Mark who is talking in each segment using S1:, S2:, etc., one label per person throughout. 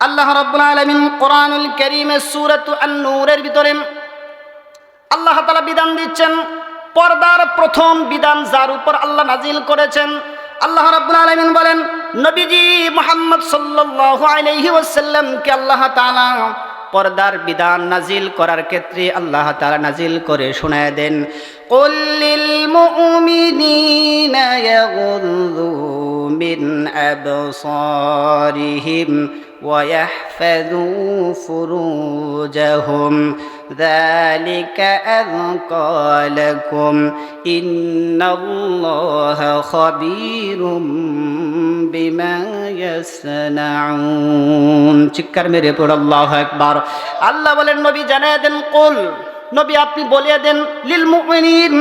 S1: আল্লাহ রাব্বুল আলামিন কোরআনুল কারীমের সূরাতু আন-নূরের ভিতরে আল্লাহ তাআলা বিধান দিচ্ছেন। পর্দার প্রথম বিধান যার উপর আল্লাহ নাজিল করেছেন, আল্লাহ রাব্বুল আলামিন বলেন, নবীজি মুহাম্মদ সাল্লাল্লাহু আলাইহি ওয়াসাল্লামকে আল্লাহ তাআলা পর্দার বিধান নাজিল করার ক্ষেত্রে আল্লাহ তাআলা নাজিল করে শোনায় দেন, কুল লিল মুমিনিনা ইয়াগুযু মিন আবসারিহিম ওয়া ইয়াহফাযু ফুরুজাহুম যালিকা আযকা লাকুম ইন্নাল্লাহা খাবীরুম বিমা ইয়াসনাউন। চিৎকার মেরে পড়ো আল্লাহু আকবার। আল্লাহ বলেন, নবী জানায় দেন, কুল, নবী আপনি বলিয়ে দেন, লিল মুমিনিন,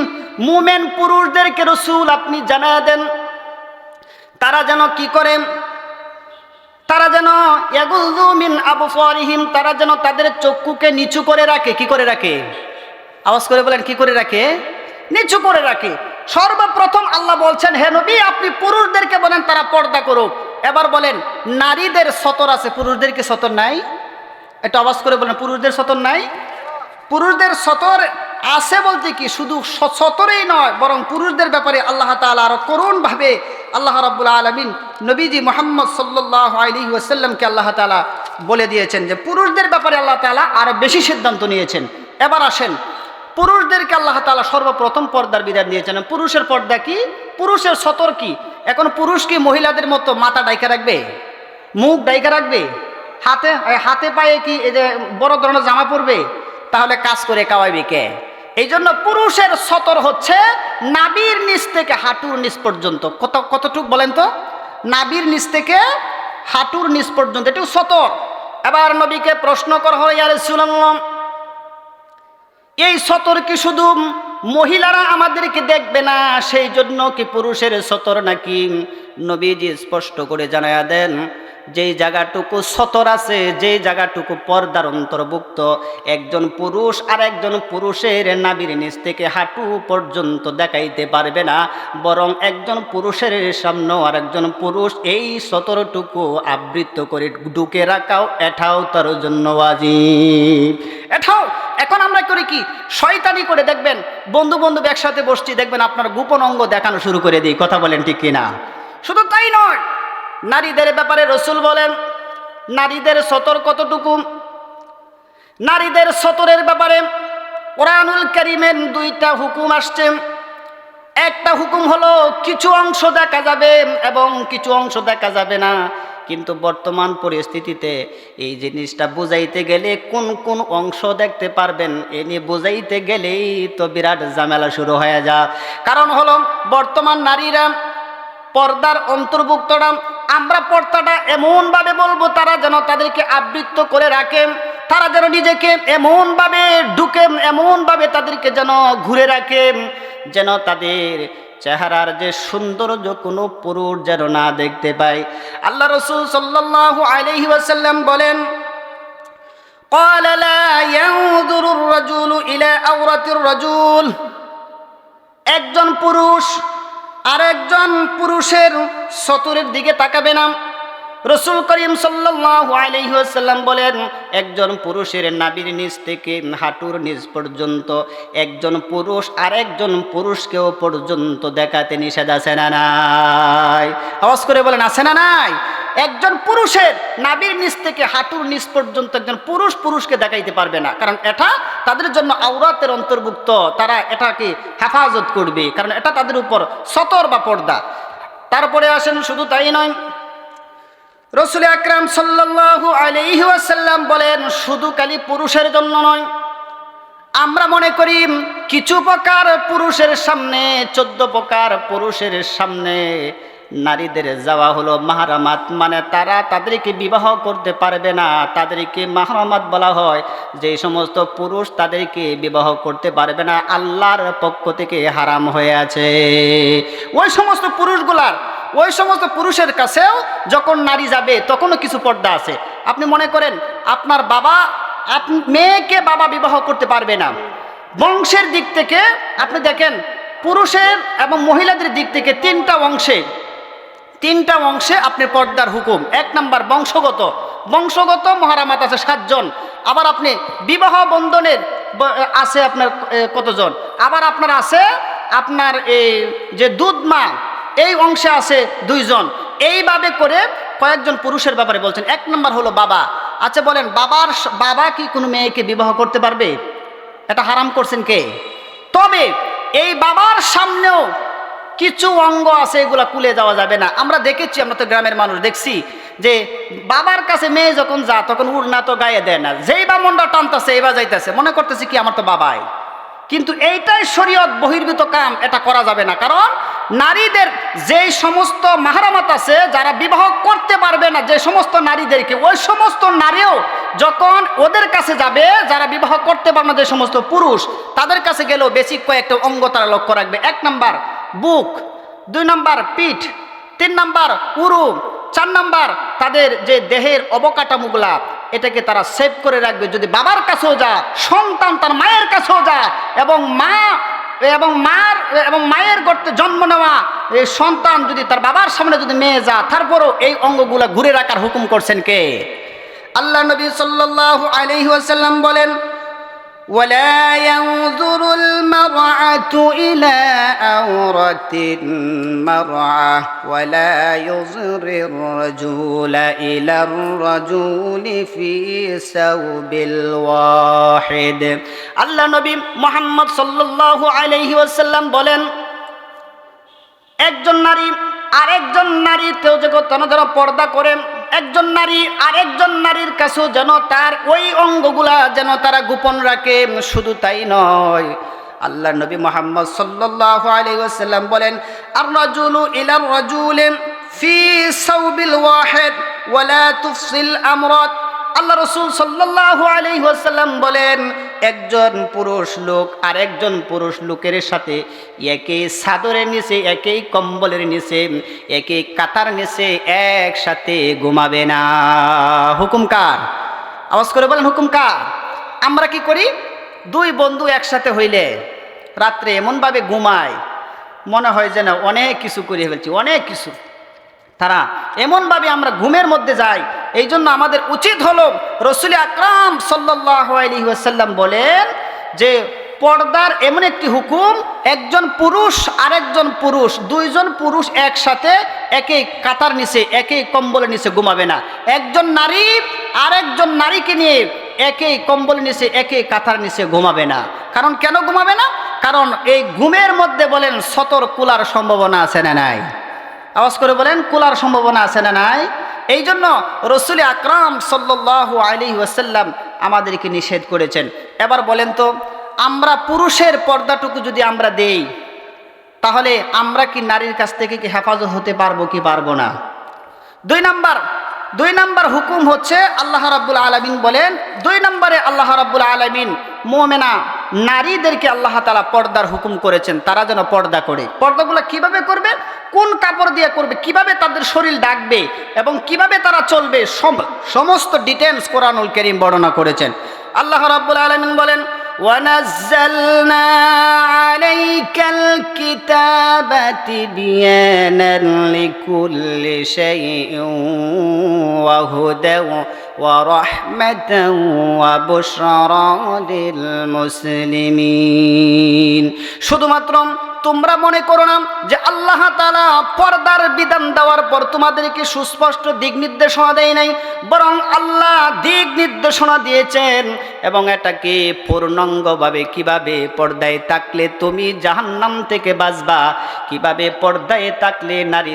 S1: মুমিন পুরুষদেরকে রাসূল আপনি জানায় দেন, তারা যেন কি করে, তারা যেন ইয়াগুযু মিন আবসারিহিম, তারা যেন তাদের চক্ষুকে নিচু করে রাখে। কি করে রাখে? আওয়াজ করে বলেন, কি করে রাখে? নিচু করে রাখে। সর্বপ্রথম আল্লাহ বলছেন, হে নবী আপনি পুরুষদেরকে বলেন তারা পর্দা করুক। এবার বলেন, নারীদের সতর আছে, পুরুষদেরকে সতর নাই? এটা আওয়াজ করে বলেন, পুরুষদের সতর নাই? পুরুষদের সতর আছে বলতে কি শুধু সতরেই নয়, বরং পুরুষদের ব্যাপারে আল্লাহ তাআলা আরো করুণভাবে আল্লাহ রাব্বুল আলামিন নবীজি মুহাম্মদ সাল্লাল্লাহু আলাইহি ওয়াসাল্লামকে আল্লাহ তাআলা বলে দিয়েছেন যে পুরুষদের ব্যাপারে আল্লাহ তাআলা আরো বেশি সিদ্ধান্ত নিয়েছেন। এবার আসেন, পুরুষদেরকে আল্লাহ তাআলা সর্বপ্রথম পর্দার বিধান দিয়েছেন। পুরুষের পর্দা কি? পুরুষের সতর কি? এখন পুরুষ কি মহিলাদের মতো মাথা ডাইকা রাখবে, মুখ ডাইকা রাখবে, হাতে পায়ে কি এই যে বড় ধরনের জামা পরবে? তাহলে কাজ করে খাওয়াইবে কে? এই জন্য পুরুষের সতর হচ্ছে নাভির নিচ থেকে হাঁটুর নিচ পর্যন্ত। কতটুক বলেন তো? নাভির নিচ থেকে হাঁটুর নিচ পর্যন্ত, এটু সতর। এবার নবীকে প্রশ্ন করা হয়, ইয়া রাসূলুল্লাহ, এই সতর কি শুধু মহিলারা আমাদেরকে দেখবে না, সেই জন্য কি পুরুষের সতর নাকি? নবীজি স্পষ্ট করে জানায়া দেন, যেই জায়গাটুকু সতর আছে, যেই জায়গাটুকু পর্দার অন্তর্ভুক্ত, একজন পুরুষ আর একজন পুরুষের নাভির নিচ থেকে হাঁটু পর্যন্ত দেখাইতে পারবে না, বরং একজন পুরুষের সামনেও আর একজন পুরুষ এই সতরটুকু আবৃত করে ঢুকে রাখাও, এটাও তার জন্য ওয়াজিব। এটাও এখন আমরা করি কি, শয়তানি করে দেখবেন, বন্ধু একসাথে বসছি, দেখবেন আপনার গোপন অঙ্গ দেখানো শুরু করে দিই। কথা বলেন ঠিক কিনা? শুধু তাই নয়, নারীদের ব্যাপারে রাসূল বলেন, নারীদের সতর কতটুকু? নারীদের সতরের ব্যাপারে কোরআনুল কারীমের দুইটা হুকুম আসছে। একটা হুকুম হলো কিছু অংশ দেখা যাবে এবং কিছু অংশ দেখা যাবে না। কিন্তু বর্তমান পরিস্থিতিতে এই জিনিসটা বুঝাইতে গেলে কোন কোন অংশ দেখতে পারবেন এ নিয়ে বুঝাইতে গেলেই তো বিরাট ঝামেলা শুরু হয়ে যায়। কারণ হলো বর্তমান নারীরা পর্দার অন্তর্ভুক্তরা, আমরা পর্দাটা এমনভাবে বলবো তারা যেন তাদেরকে আবৃত করে রাখে, তারা যেন নিজেকে এমনভাবে ঢুকে, এমনভাবে তাদেরকে যেন ঘুরে রাখে, যেন তাদের চেহারার যে সৌন্দর্য কোনো পুরুষ যেন না দেখতে পায়। আল্লাহ রাসূল সাল্লাল্লাহু আলাইহি ওয়াসাল্লাম বলেন, قال لا ينظر الرجل إلى عورة الرجل, একজন পুরুষ আর একজন পুরুষের সতরের দিকে তাকাবে না। রাসূল করিম সাল্লাল্লাহু আলাইহি ওয়াসাল্লাম বলেন, একজন পুরুষের নাভির নিচ থেকে হাঁটুর নিচ পর্যন্ত একজন পুরুষ আর একজন পুরুষকেও পর্যন্ত দেখাতে নিষেধ আছে না নাই? আওয়াজ করে বলেন, আছে না নাই? একজন পুরুষের নাভির নিচ থেকে হাঁটুর নিচ পর্যন্ত একজন পুরুষ পুরুষকে দেখাইতে পারবে না, কারণ এটা তাদের জন্য আওরাতের অন্তর্ভুক্ত, তারা এটাকে হেফাজত করবে, কারণ এটা তাদের উপর সতর বা পর্দা। তারপরে আসেন, শুধু তাই নয়, রাসূল আকরাম সাল্লাল্লাহু আলাইহি ওয়াসাল্লাম বলেন, শুধু খালি পুরুষের জন্য নয়, আমরা মনে করি কিছু প্রকার পুরুষের সামনে, 14 প্রকার পুরুষের সামনে নারীদের যাওয়া হলো মাহরামাত, মানে তারা তাদেরকে বিবাহ করতে পারবে না, তাদেরকে মাহরামাত বলা হয়। যে সমস্ত পুরুষ তাদেরকে বিবাহ করতে পারবে না, আল্লাহর পক্ষ থেকে হারাম হয়ে আছে। ওই সমস্ত পুরুষগুলার, ওই সমস্ত পুরুষের কাছেও যখন নারী যাবে তখনও কিছু পর্দা আছে। আপনি মনে করেন আপনার বাবা, মেয়েকে বাবা বিবাহ করতে পারবে না। বংশের দিক থেকে আপনি দেখেন, পুরুষের এবং মহিলাদের দিক থেকে তিনটা অংশে আপনি পর্দার হুকুম। 1 নাম্বার বংশগত, বংশগত মহারামাত আছে 7 জন। আবার আপনি বিবাহ বন্ধনের আছে আপনার কতজন, আবার আপনার আছে আপনার এই যে দুধ মা এই অংশে আছে 2 জন। এইভাবে করে কয়েকজন পুরুষের ব্যাপারে বলছেন। 1 নম্বর হলো বাবা। আচ্ছা বলেন, বাবা কি কোনো মেয়েকে বিবাহ করতে পারবে? এটা হারাম করছেন কে? তবে এই বাবার সামনেও কিছু অঙ্গ আছে, এগুলা কুলে যাওয়া যাবে না। আমরা দেখেছি, আমরা তো গ্রামের মানুষ, দেখছি যে বাবার কাছে মেয়ে যখন যা তখন উড়না তো গায়ে দেয় না, যেই বা মনটা টানতেছে এবার যাইতেছে, মনে করতেছে কি আমার তো বাবাই। কিন্তু এইটাই শরীয়ত বহির্ভূত কাম, এটা করা যাবে না। কারণ নারীদের যেই সমস্ত মাহরামাত আছে, যারা বিবাহ করতে পারবে না যে সমস্ত নারীদেরকে, ওই সমস্ত নারীও যখন ওদের কাছে যাবে, যারা বিবাহ করতে পারবে না যে সমস্ত পুরুষ, তাদের কাছে গেলেও বেসিক কয়েকটা অঙ্গ তারা লক্ষ্য রাখবে। 1 নাম্বার বুক, 2 নাম্বার পিঠ, 3 নাম্বার উরু, 4 নাম্বার তাদের যে দেহের অবকাঠামোগুলা, এটাকে তারা সেভ করে রাখবে। যদি বাবার কাছেও যা, সন্তান তার মায়ের কাছেও যা, এবং মায়ের গর্তে জন্ম নেওয়া এই সন্তান যদি তার বাবার সামনে যদি মেয়ে যা, তারপরও এই অঙ্গগুলা ঘুরে রাখার হুকুম করছেন কে? আল্লাহ নবী সাল্লাল্লাহু আলাইহি ওয়াসাল্লাম বলেন, ولا ينظر المرأة إلى عورة المرأة ولا يظهر الرجل إلى الرجل في ثوب الواحد। আল্লাহ নবী মুহাম্মদ সাল্লাল্লাহু আলাইহি ওয়াসাল্লাম বলেন, একজন নারী আরেকজন নারীতেও যেন পর্দা করে, একজন নারী আরেকজন নারীর কাছেও যেন তার ওই অঙ্গগুলা যেন তারা গোপন রাখে। শুধু তাই নয়, আল্লাহ নবী মুহাম্মদ সাল্লাল্লাহু আলাইহি ওয়াসাল্লাম বলেন, আর রাজুলু ইলার রাজুলিন ফি সাওবিল ওয়াহিদ ওয়ালা তুফসিল আমরাত। আল্লাহ রাসূল সাল্লাল্লাহু আলাইহি ওয়াসাল্লাম বলেন, একজন পুরুষ লোক আরেকজন পুরুষ লোকের সাথে একই চাদরের নিচে, একই কম্বলের নিচে, একই কাতার নিচে একসাথে ঘুমাবে না। হুকুম কার? আওয়াজ করে বলেন, হুকুম কার? আমরা কি করি? 2 বন্ধু একসাথে হইলে রাত্রে এমনভাবে ঘুমায়, মনে হয় যেন অনেক কিছু করে ফেলছি, অনেক কিছু। তারা এমনভাবে আমরা ঘুমের মধ্যে যাই। এই জন্য আমাদের উচিত হলো, রাসূল আকরাম সাল্লাল্লাহু আলাইহি ওয়াসাল্লাম বলেন যে পর্দার এমন একটি হুকুম, একজন পুরুষ আরেকজন পুরুষ, 2 জন পুরুষ একসাথে একই কাতার নিচে, একই কম্বলের নিচে ঘুমাবে না। একজন নারী আরেকজন নারীকে নিয়ে একই কম্বলের নিচে, একই কাতার নিচে ঘুমাবে না। কারণ কেন ঘুমাবে না? কারণ এই ঘুমের মধ্যে বলেন সতর কুলার সম্ভাবনা আছে না নাই? আওয়াজ করে বলেন, কুলার সম্ভাবনা আছে না নাই? এই জন্য রাসূল আকরাম সাল্লাল্লাহু আলাইহি ওয়াসাল্লাম আমাদেরকে নিষেধ করেছেন। এবার বলেন তো, আমরা পুরুষের পর্দাটুকু যদি আমরা দেই, তাহলে আমরা কি নারীর কাছ থেকে কি হেফাজত হতে পারবো কি পারবো না? 2 নাম্বার হুকুম হচ্ছে, আল্লাহ রাব্বুল আলামিন বলেন, 2 নম্বরে আল্লাহ রাব্বুল আলামিন মুমিনা নারীদেরকে আল্লাহ তাআলা পর্দার হুকুম করেছেন, তারা যেন পর্দা করে। পর্দাগুলো কিভাবে করবে, কোন কাপড় দিয়ে করবে, কিভাবে তাদের শরীর ঢাকবে এবং কিভাবে তারা চলবে, সমস্ত ডিটেইলস কোরআনুল কারীম বর্ণনা করেছেন। আল্লাহ রাব্বুল আলামিন বলেন, وَنَزَّلْنَا عَلَيْكَ الْكِتَابَ تِبْيَانًا لِكُلِّ شَيْءٍ وَهُدًى وَرَحْمَةً وَبُشْرَى لِلْمُسْلِمِينَ। শুধুমাত্র তোমরা মনে করো না যে আল্লাহ তাআলা পর্দার বিধান দেওয়ার পর তোমাদেরকে সুস্পষ্ট দিক নির্দেশনা দেয় নাই, বরং আল্লাহ দিক নির্দেশনা দিয়েছেন এবং এটাকে পূর্ণাঙ্গভাবে কিভাবে পর্দায় থাকলে তুমি জাহান্নাম থেকে বাঁচবা, কিভাবে পর্দায় থাকলে নারী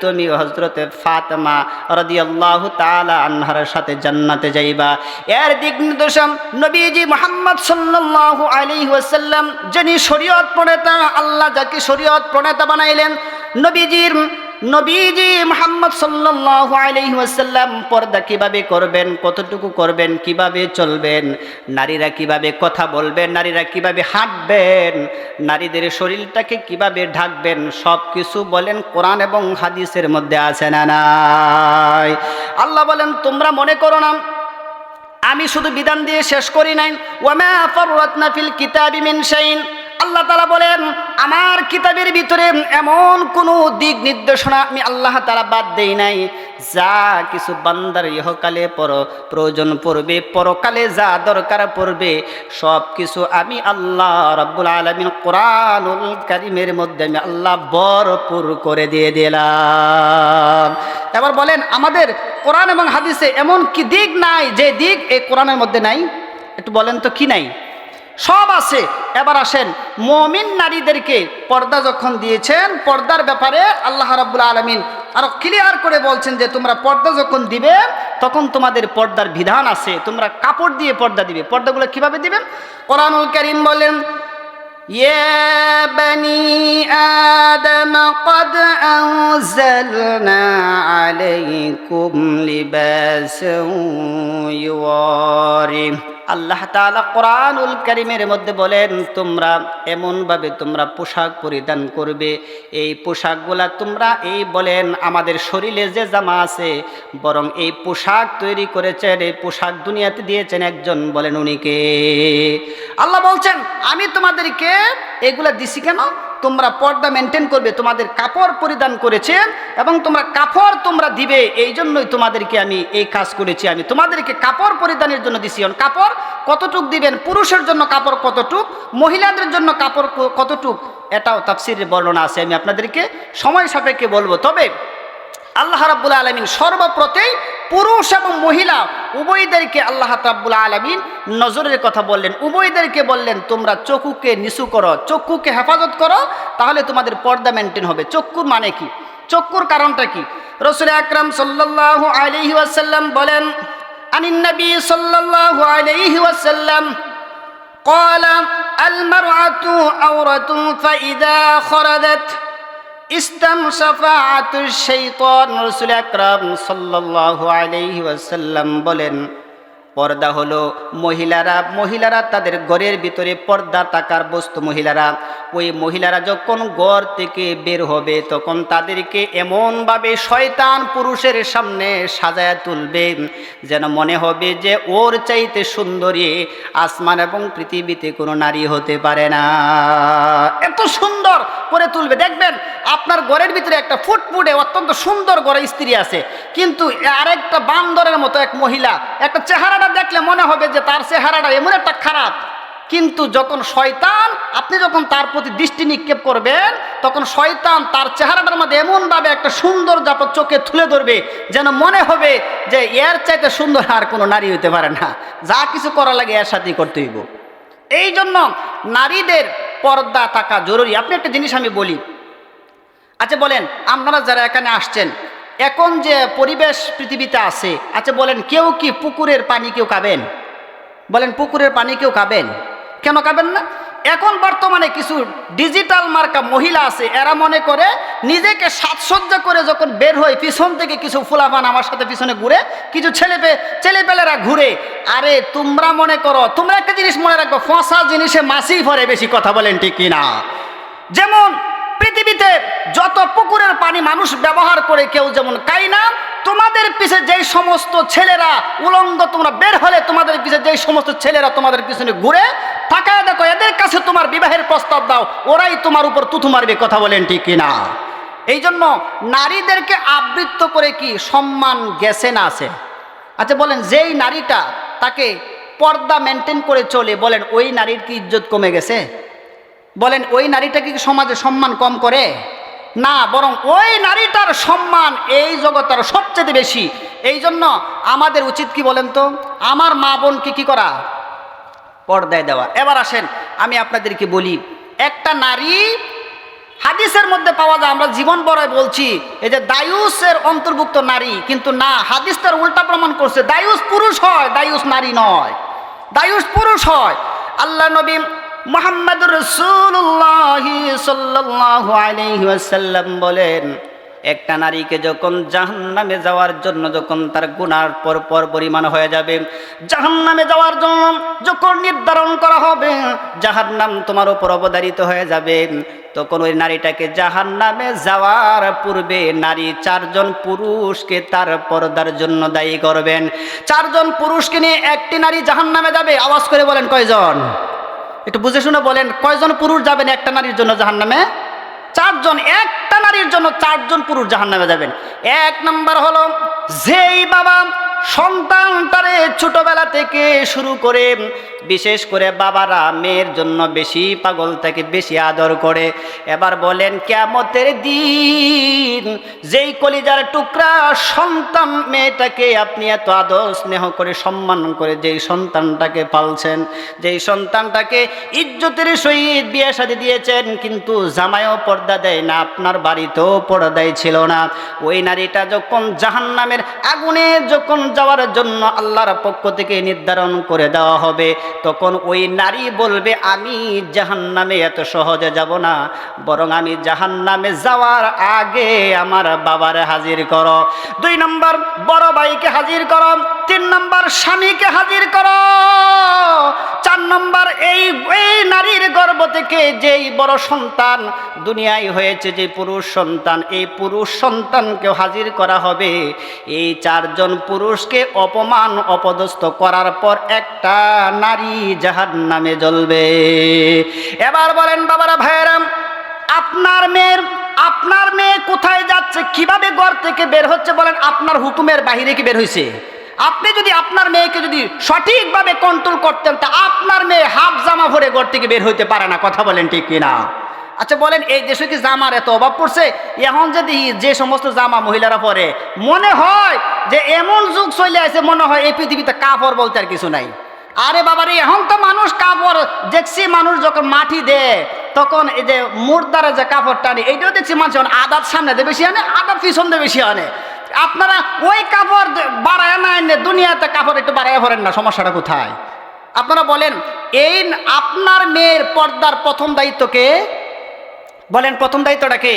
S1: তুমি হযরতে ফাতেমা রাদিয়াল্লাহু তাআলা আনহার সাথে জান্নাতে যাইবা, এর দিক নির্দেশন নবীজি মুহাম্মদ সাল্লাল্লাহু আলাইহি ওয়াসাল্লাম যিনি শরীয়ত প্রণেতা, আল্লাহ যাকে শরীয়ত প্রণেতা বানাইলেন, নবীজি মুহাম্মদ সাল্লাল্লাহু আলাইহি ওয়াসাল্লাম পর্দা কিভাবে করবেন, কতটুকু করবেন, কিভাবে চলবেন, নারীরা কিভাবে কথা বলবেন, নারীরা কিভাবে হাঁটবেন, নারীদের শরীরটাকে কিভাবে ঢাকবেন, সব কিছু বলেন কোরআন এবং হাদিসের মধ্যে আছে না নাই? আল্লাহ বলেন, তোমরা মনে করো না আমি শুধু বিধান দিয়ে শেষ করি নাই, ওয়ামা ফাররাতনা ফিল কিতাবি মিন শাইইন। আল্লাহ তাআলা বলেন আমার কিতাবের ভিতরে এমন কোনো দিক নির্দেশনা আমি আল্লাহ তাআলা বাদ দেই নাই, যা কিছু বান্দার ইহকালে প্রয়োজন পড়বে, পরকালে যা দরকার পড়বে, সব কিছু আমি আল্লাহ রাব্বুল আলামিন কোরআনুল কারীমের মধ্যে আমি আল্লাহ ভরপুর করে দিয়ে দিলাম। এবার বলেন আমাদের কোরআন এবং হাদিসে এমন কি দিক নাই যে দিক এই কোরআনের মধ্যে নাই? একটু বলেন তো কি নাই? সব আছে। এবার আসেন, মুমিন নারীদেরকে পর্দা যখন দিয়েছেন, পর্দার ব্যাপারে আল্লাহ রাব্বুল আলামিন আরো ক্লিয়ার করে বলছেন যে তোমরা পর্দা যখন দিবে তখন তোমাদের পর্দার বিধান আছে, তোমরা কাপড় দিয়ে পর্দা দিবে। পর্দাগুলো কিভাবে দিবেন? কোরআনুল কারীম বলেন ইয়া বানি আদম ক্বাদ আনজালনা আলাইকুম লিবাসান ইউয়ারি। আল্লাহ তাআলা কোরআনুল কারীমের মধ্যে বলেন তোমরা এমনভাবে তোমরা পোশাক পরিধান করবে, এই পোশাকগুলা তোমরা এই বলেন আমাদের শরীরে যে জামা আছে, বরং এই পোশাক তৈরি করেছেন, এই পোশাক দুনিয়াতে দিয়েছেন একজন, বলেন উনি কে? আল্লাহ বলছেন আমি তোমাদেরকে এগুলা দিছি কেন? তোমরা পর্দা মেনটেন করবে, তোমাদের কাপড় পরিধান করেছেন এবং তোমরা কাপড় তোমরা দিবে, এই জন্যই তোমাদেরকে আমি এই কাজ করেছি। আমি তোমাদেরকে কাপড় পরিধানের জন্য দিছি। কাপড় কতটুক দিবেন, পুরুষের জন্য কাপড় কতটুক, মহিলাদের জন্য কাপড় কতটুক, এটাও তাফসীরের বর্ণনা আছে, আমি আপনাদেরকে সময় সাপেক্ষে বলবো। তবে আল্লাহ রাব্বুল আলামিন সর্বপ্রথম পুরুষ এবং মহিলা উভয়দেরকে আল্লাহ রাব্বুল আলামিন নজরের কথা বললেন, উভয়দেরকে বললেন তোমরা চক্ষুকে নিচু করো, চক্ষুকে হেফাজত করো, তাহলে তোমাদের পর্দা মেনটেন হবে। চক্ষুর মানে কি? চক্ষুর কারণটা কি? রাসূল আকরাম সাল্লাল্লাহু আলাইহি ওয়াসাল্লাম বলেন আনিন নবী সাল্লাল্লাহু আলাইহি ওয়াসাল্লাম قال المرأة عورة فإذا خرجت ইস্তামশাফাআতুশ শাইতান। রাসূল আকরাম সাল্লাল্লাহু আলাইহি ওয়াসাল্লাম বলেন পর্দা হলো মহিলারা তাদের ঘরের ভিতরে পর্দা থাকার বস্তু। ওই মহিলারা যখন ঘর থেকে বের হবে তখন তাদেরকে এমনভাবে শয়তান পুরুষের সামনে সাজায়া তুলবে যেন মনে হবে যে ওর চাইতে সুন্দরী আসমান এবং পৃথিবীতে কোনো নারী হতে পারে না, এত সুন্দর করে তুলবে। দেখবেন আপনার ঘরের ভিতরে একটা ফুটফুটে অত্যন্ত সুন্দর ঘরে স্ত্রী আছে, কিন্তু আরেকটা বান্দরের মতো এক মহিলা, একটা চেহারাটা দেখলে মনে হবে যে তার চেহারাটা এমন একটা খারাপ, কিন্তু যখন শয়তান আপনি যখন তার প্রতি দৃষ্টি নিক্ষেপ করবেন তখন শয়তান তার চেহারাটার মধ্যে এমনভাবে একটা সুন্দর জাপক চোখে তুলে ধরবে যেন মনে হবে যে এর চাইতে সুন্দর আর কোনো নারী হতে পারে না, যা কিছু করা লাগে এর সাথেই করতে হইব। এই জন্য নারীদের পর্দা থাকা জরুরি। আপনি একটা জিনিস আমি বলি, আচ্ছা বলেন আপনারা যারা এখানে আসছেন, এখন যে পরিবেশ পৃথিবীতে আছে, আচ্ছা বলেন কেউ কি পুকুরের পানি কেউ খাবেন? বলেন পুকুরের পানি কেউ খাবেন? কেন খাবেন না? এখন বর্তমানে কিছু ডিজিটাল মার্কা মহিলা আছে, এরা মনে করে নিজেকে সাজসজ্জা করে যখন বের হয় পিছন থেকে কিছু ফুলাফান আমার সাথে পিছনে ঘুরে, কিছু ছেলেপেলেরা ঘুরে। আরে তোমরা মনে করো, তোমরা একটা জিনিস মনে রাখবো, ফসা জিনিসে মাছি ভরে, বেশি কথা বলেন ঠিক কিনা? যেমন পৃথিবীতে যত পুকুরের পানি মানুষ ব্যবহার করে কেউ যেমন খায় না, তোমাদের পিছে যেই সমস্ত ছেলেরা উলঙ্গ তোমরা বের হলে তোমাদের পিছে যেই সমস্ত ছেলেরা তোমাদের পিছনে ঘুরে তাকায় দেখো, এদের কাছে তোমার বিবাহের প্রস্তাব দাও, ওরাই তোমার উপর তুতু মারবে, কথা বলেন ঠিক কিনা? এই জন্য নারীদেরকে আবৃত্ত করে কি সম্মান গেছে না আছে? আচ্ছা বলেন যেই নারীটা তাকে পর্দা মেনটেন করে চলে, বলেন ওই নারীর কি ইজ্জত কমে গেছে? বলেন ওই নারীটাকে কি সমাজে সম্মান কম করে? না, বরং ওই নারীটার সম্মান এই জগতের সবচেয়ে বেশি। এই জন্য আমাদের উচিত কি বলেন তো, আমার মা বোনকে কি করা? পর্দায় দেওয়া। এবার আসেন আমি আপনাদেরকে বলি, একটা নারী হাদিসের মধ্যে পাওয়া যায়, আমরা জীবন বড়াই বলছি এই যে দায়ুসের অন্তর্ভুক্ত নারী, কিন্তু না, হাদিস তার উল্টা প্রমাণ করছে, দায়ুস পুরুষ হয়, দায়ুস নারী নয়, দায়ুস পুরুষ হয়। আল্লাহ নবী মুহাম্মদুর রাসূলুল্লাহ সাল্লাল্লাহু আলাইহি ওয়াসাল্লাম বলেন একটা নারীকে যখন জাহান্নামে যাওয়ার জন্য যখন তার গুনার পর পরিমাণ হয়ে যাবে, জাহান্নামে যাওয়ার জন্য যখন নির্ধারণ করা হবে জাহান্নাম তোমার উপর অবধারিত হয়ে যাবে, তখন ওই নারীটাকে জাহান্নামে যাওয়ার পূর্বে নারী 4 জন পুরুষকে তার পর্দার জন্য দায়ী করবেন। 4 জন পুরুষকে নিয়ে একটি নারী জাহান্নামে যাবে। আওয়াজ করে বলেন কয়জন? একটু বুঝে শুনে বলেন, কয়জন পুরুষ যাবেন একটা নারীর জন্য জাহান্নামে? 4 জন। একটা নারীর জন্য 4 জন পুরুষ জাহান্নামে যাবেন। 1 নম্বর হলো যেই বাবা সন্তানটারে ছোটবেলা থেকে শুরু করে, বিশেষ করে বাবারা মেয়ের জন্য বেশি পাগল থাকে, বেশি আদর করে। এবার বলেন কিয়ামতের দিন যেই কলিজার টুকরা সন্তান মেয়েটাকে আপনি এত আদর স্নেহ করে সম্মান করে যেই সন্তানটাকে পালছেন, যেই সন্তানটাকে ইজ্জতের সহিত বিয়ে শাদী দিয়েছেন, কিন্তু জামাইও পর্দা দেয় না, আপনার বাড়িতেও পর্দাই ছিল না, ওই নারীটা যখন জাহান্নামের আগুনে যখন যাওয়ার জন্য আল্লাহর পক্ষ থেকে নির্ধারণ করে দেওয়া হবে, তখন ওই নারী বলবে আমি জাহান্নামে এত সহজে যাব না, বরং আমি জাহান্নামে যাওয়ার আগে আমার বাবারে হাজির করো। 2 নম্বর বড় ভাইকে হাজির করো। 3 নম্বর স্বামীকে হাজির করো। 4 নম্বর এই নারীর গর্ভ থেকে যেই বড় সন্তান দুনিয়ায় হয়েছে, যে পুরুষ সন্তান, এই পুরুষ সন্তানকে হাজির করা হবে। এই 4 জন পুরুষকে অপমান অপদস্থ করার পর একটা নারী জাহান্নামে জ্বলবে। এবার বলেন বাবারা ভাইয়েরা, আপনার মেয়ে কোথায় যাচ্ছে, কিভাবে ঘর থেকে বের হচ্ছে? বলেন আপনার হুকুমের বাহিরে কি বের হয়েছে? আপনি যদি আপনার মেয়েকে যদি সঠিকভাবে কন্ট্রোল করতেন, তা আপনার মেয়ে হাফ জামা ভরে ঘর থেকে বের হইতে পারে না। কথা বলেন ঠিক কিনা? আচ্ছা বলেন, এই দেশে কি জামার এত অভাব পড়ছে? এখন যদি যে সমস্ত জামা মহিলারা পরে, মনে হয় যে এমন যুগ চলে আসে, মনে হয় এই পৃথিবীতে কাপড় বলতে আর কিছু নাই। আরে বাবারে, এখন তো মানুষ কাপড় দেখছি, মানুষ যখন মাটি দেয় তখন এই যে মুর্দারে যে কাপড় টানে, এইটাও দেখছি মানুষ আদার সামনে দিয়ে বেশি আনে, আদার পিছন দিয়ে বেশি আনে। আপনারা ওই কাপড় বাড়ায় না এনে দুনিয়াতে কাপড় একটু বাড়ায় ভরেন না, সমস্যাটা কোথায়? আপনারা বলেন, এই আপনার মেয়ের পর্দার প্রথম দায়িত্বকে বলেন, প্রথম দায়িত্বটা কে?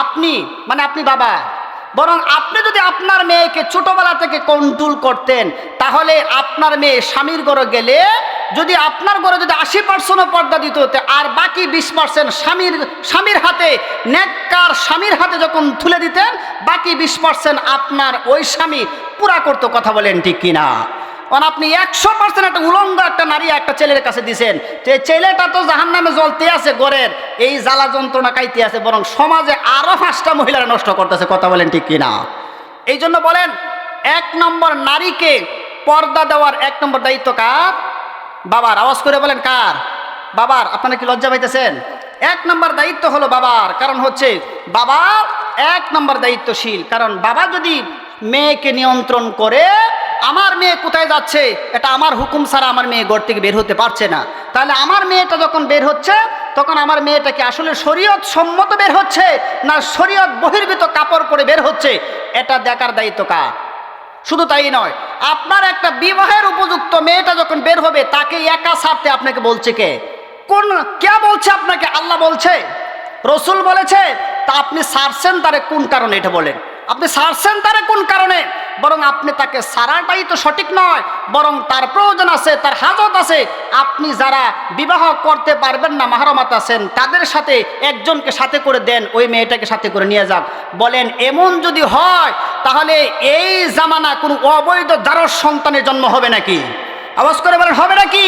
S1: আপনি, মানে আপনি বাবা। বরং আপনি যদি আপনার মেয়েকে ছোটবেলা থেকে কন্ট্রোল করতেন, তাহলে আপনার মেয়ে স্বামীর ঘরে গেলে যদি আপনার ঘরে যদি 80% পর্দা দিতে হতে, আর বাকি 20% স্বামীর হাতে, নেককার স্বামীর হাতে যখন তুলে দিতেন, বাকি 20% আপনার ওই স্বামী পুরা করতো। কথা বলেন ঠিক কিনা? কারণ আপনি 100% একটা উলঙ্গ একটা নারী একটা ছেলের কাছে দিছেন, যে ছেলেটা তো জাহান্নামে জ্বলতে আছে, ঘরের এই জ্বালা যন্ত্রণা কাইতে আছে, বরং সমাজে আরো 5টা মহিলারা নষ্ট করতেছে। কথা বলেন ঠিক কিনা? এই জন্য বলেন, 1 নম্বর নারীকে পর্দা দেওয়ার 1 নম্বর দায়িত্ব কার? বাবার। আওয়াজ করে বলেন কার? বাবার। আপনারা কি লজ্জা পাইতেছেন? 1 নম্বর দায়িত্ব হলো বাবার। কারণ হচ্ছে বাবা 1 নম্বর দায়িত্বশীল। কারণ বাবা যদি মেয়েকে নিয়ন্ত্রণ করে, আমার মেয়ে কোথায় যাচ্ছে এটা আমার হুকুম ছাড়া আমার মেয়ে ঘর থেকে বের হতে পারছে না, তাহলে আমার মেয়েটা যখন বের হচ্ছে, তখন আমার মেয়েটা কি আসলে শরীয়ত সম্মত বের হচ্ছে না শরীয়ত বহির্ভূত কাপড় পরে বের হচ্ছে, এটা দেখার দায়িত্ব কার? শুধু তাই নয়, আপনার একটা বিবাহের উপযুক্ত মেয়েটা যখন বের হবে, তাকে একা ছাড়তে আপনাকে বলছে কে? কে বলছে আপনাকে? আল্লাহ বলছে, রসুল বলেছে। তা আপনি ছাড়ছেন তারে কোন কারণে? এটা বলেন, আপনি ছাড়ছেন তারে কোন কারণে? বরং আপনি তাকে ছাড়াটাই তো সঠিক নয়, বরং তার প্রয়োজন আছে, তার হাজত আছে। আপনি যারা বিবাহ করতে পারবেন না, মাহরমাত আছেন, তাদের সাথে একজনকে সাথে করে দেন, ওই মেয়েটাকে সাথে করে নিয়ে যান। বলেন এমন যদি হয়, তাহলে এই জামানা কোনো অবৈধ জারজ সন্তানের জন্ম হবে নাকি? আওয়াজ করে বলেন, হবে নাকি?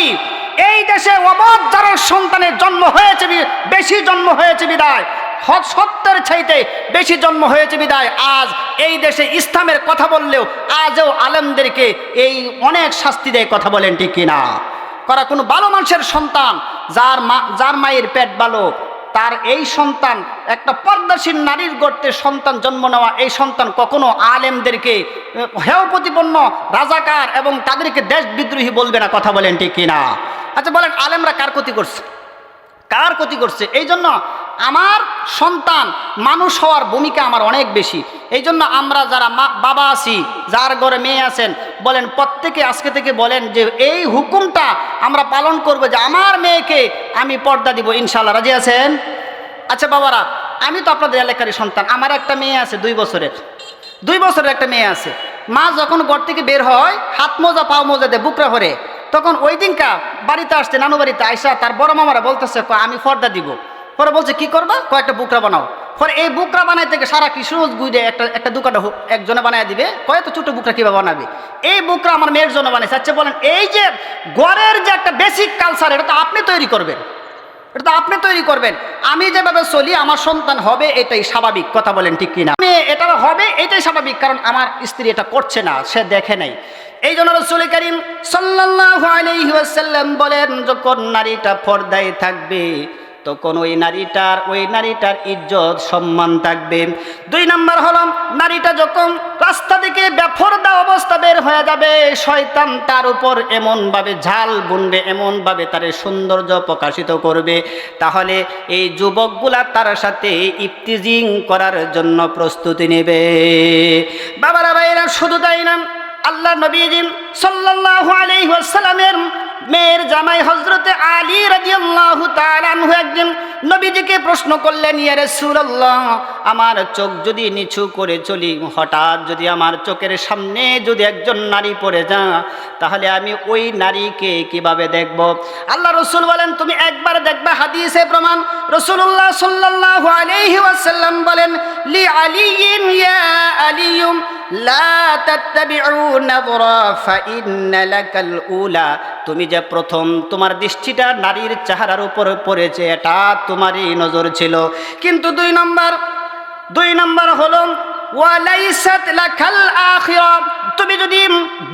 S1: এই দেশে অবৈধ জারজ সন্তানের জন্ম হয়েছে, বেশি জন্ম হয়েছে বিদায়, সত্যের চাইতে বেশি জন্ম হয়েছে বিদায় আজ এই দেশে ইসলামের কথা বললেও আজও আলেমদেরকে এই অনেক শাস্তি দেয়। কথা বলেন ঠিক কিনা? করা কোনো ভালো মানুষের সন্তান, যার মায়ের পেট ভালো, তার এই সন্তান একটা পর্দাসীন নারীর গর্তে সন্তান জন্ম নেওয়া, এই সন্তান কখনো আলেমদেরকে হেয় প্রতিপন্ন, রাজাকার এবং তাদেরকে দেশ বিদ্রোহী বলবে না। কথা বলেন ঠিক কিনা? আচ্ছা বলেন, আলেমরা কার ক্ষতি করছে? কার ক্ষতি করছে? এই জন্য আমার সন্তান মানুষ হওয়ার ভূমিকা আমার অনেক বেশি। এই জন্য আমরা যারা বাবা আছি, যার ঘরে মেয়ে আছেন, বলেন প্রত্যেকে আজকে থেকে বলেন যে এই হুকুমটা আমরা পালন করব, যে আমার মেয়েকে আমি পর্দা দিব, ইনশাআল্লাহ। রাজি আছেন? আচ্ছা বাবারা, আমি তো আপনাদের এলাকারই সন্তান, আমার একটা মেয়ে আছে 2 বছরের একটা মেয়ে আছে। মা যখন ঘর থেকে বের হয়, হাত মোজা পাও মোজা দেয়, বুকরা ভরে, তখন ওই দিনকা বাড়িতে আসছে, নানু বাড়িতে আইসা তার বড় মামারা বলতেছে আমি পর্দা দিব। পরে বলছে কি করবা? কয়েকটা বুকরা বানাও। পরে এই বুকরা বানাইতে গিয়ে সারা কিশোর গুইডে একটা দোকানে একজনে বানায় দিবে, কয় তো ছোটো বুকরা কীভাবে বানাবে, এই বুকরা আমার মেয়ের জন্য বানাইছে। আচ্ছা বলেন, এই যে ঘরের যে একটা বেসিক কালচার, এটা তো আপনি তৈরি করবেন, এটা তো আপনি তৈরি করবেন। আমি যেভাবে চলি আমার সন্তান হবে, এটাই স্বাভাবিক। কথা বলেন ঠিক কিনা? এটা হবে, এটাই স্বাভাবিক, কারণ আমার স্ত্রী এটা করছে না, সে দেখে নাই। এই জন্য রাসূল করিম সাল্লাল্লাহু আলাইহি ওয়াসাল্লাম বলেন, যখন নারীটা পর্দায় থাকবে তখন ওই নারীটার ইজ্জত সম্মান থাকবে। 2 নাম্বার হলো, নারীটা যখন রাস্তা থেকে বেপরদা অবস্থা বের হয়ে যাবে, শয়তান তার উপর এমনভাবে ঝাল বুনবে, এমনভাবে তার সৌন্দর্য প্রকাশিত করবে, তাহলে এই যুবকগুলা তার সাথে ইফতিজিং করার জন্য প্রস্তুতি নেবে। বাবারা ভাইরা, শুধু তাই না, আল্লাহ নবীজি সাল্লাল্লাহু আলাইহি ওয়াসাল্লামের মেয়ের জামাই হযরতে আলী রাদিয়াল্লাহু তাআলা আনহু একদিন নবীজিকে প্রশ্ন করলেন, ইয়া রাসূলুল্লাহ, আমার চোখ যদি নিচু করে চলি, হঠাৎ যদি আমার চোখের সামনে যদি একজন নারী পড়ে যায়, তাহলে আমি ওই নারীকে কিভাবে দেখব? আল্লাহ রাসূল বলেন, তুমি একবার দেখবা, হাদিসে প্রমাণ। রাসূলুল্লাহ সাল্লাল্লাহু আলাইহি ওয়াসাল্লাম বলেন, লি আলিয়িন ইয়া আলিয়ুম লা তাত্তাবিউ নাযরা ফাইন্না লাকাল উলা, তুমি যে প্রথম তোমার দৃষ্টিটা নারীর চেহারার উপর পড়েছে, এটা তোমারই নজর ছিল, কিন্তু 2 নম্বর হলো ওয়ালাইসাত লাকাল আখিরা, তুমি যদি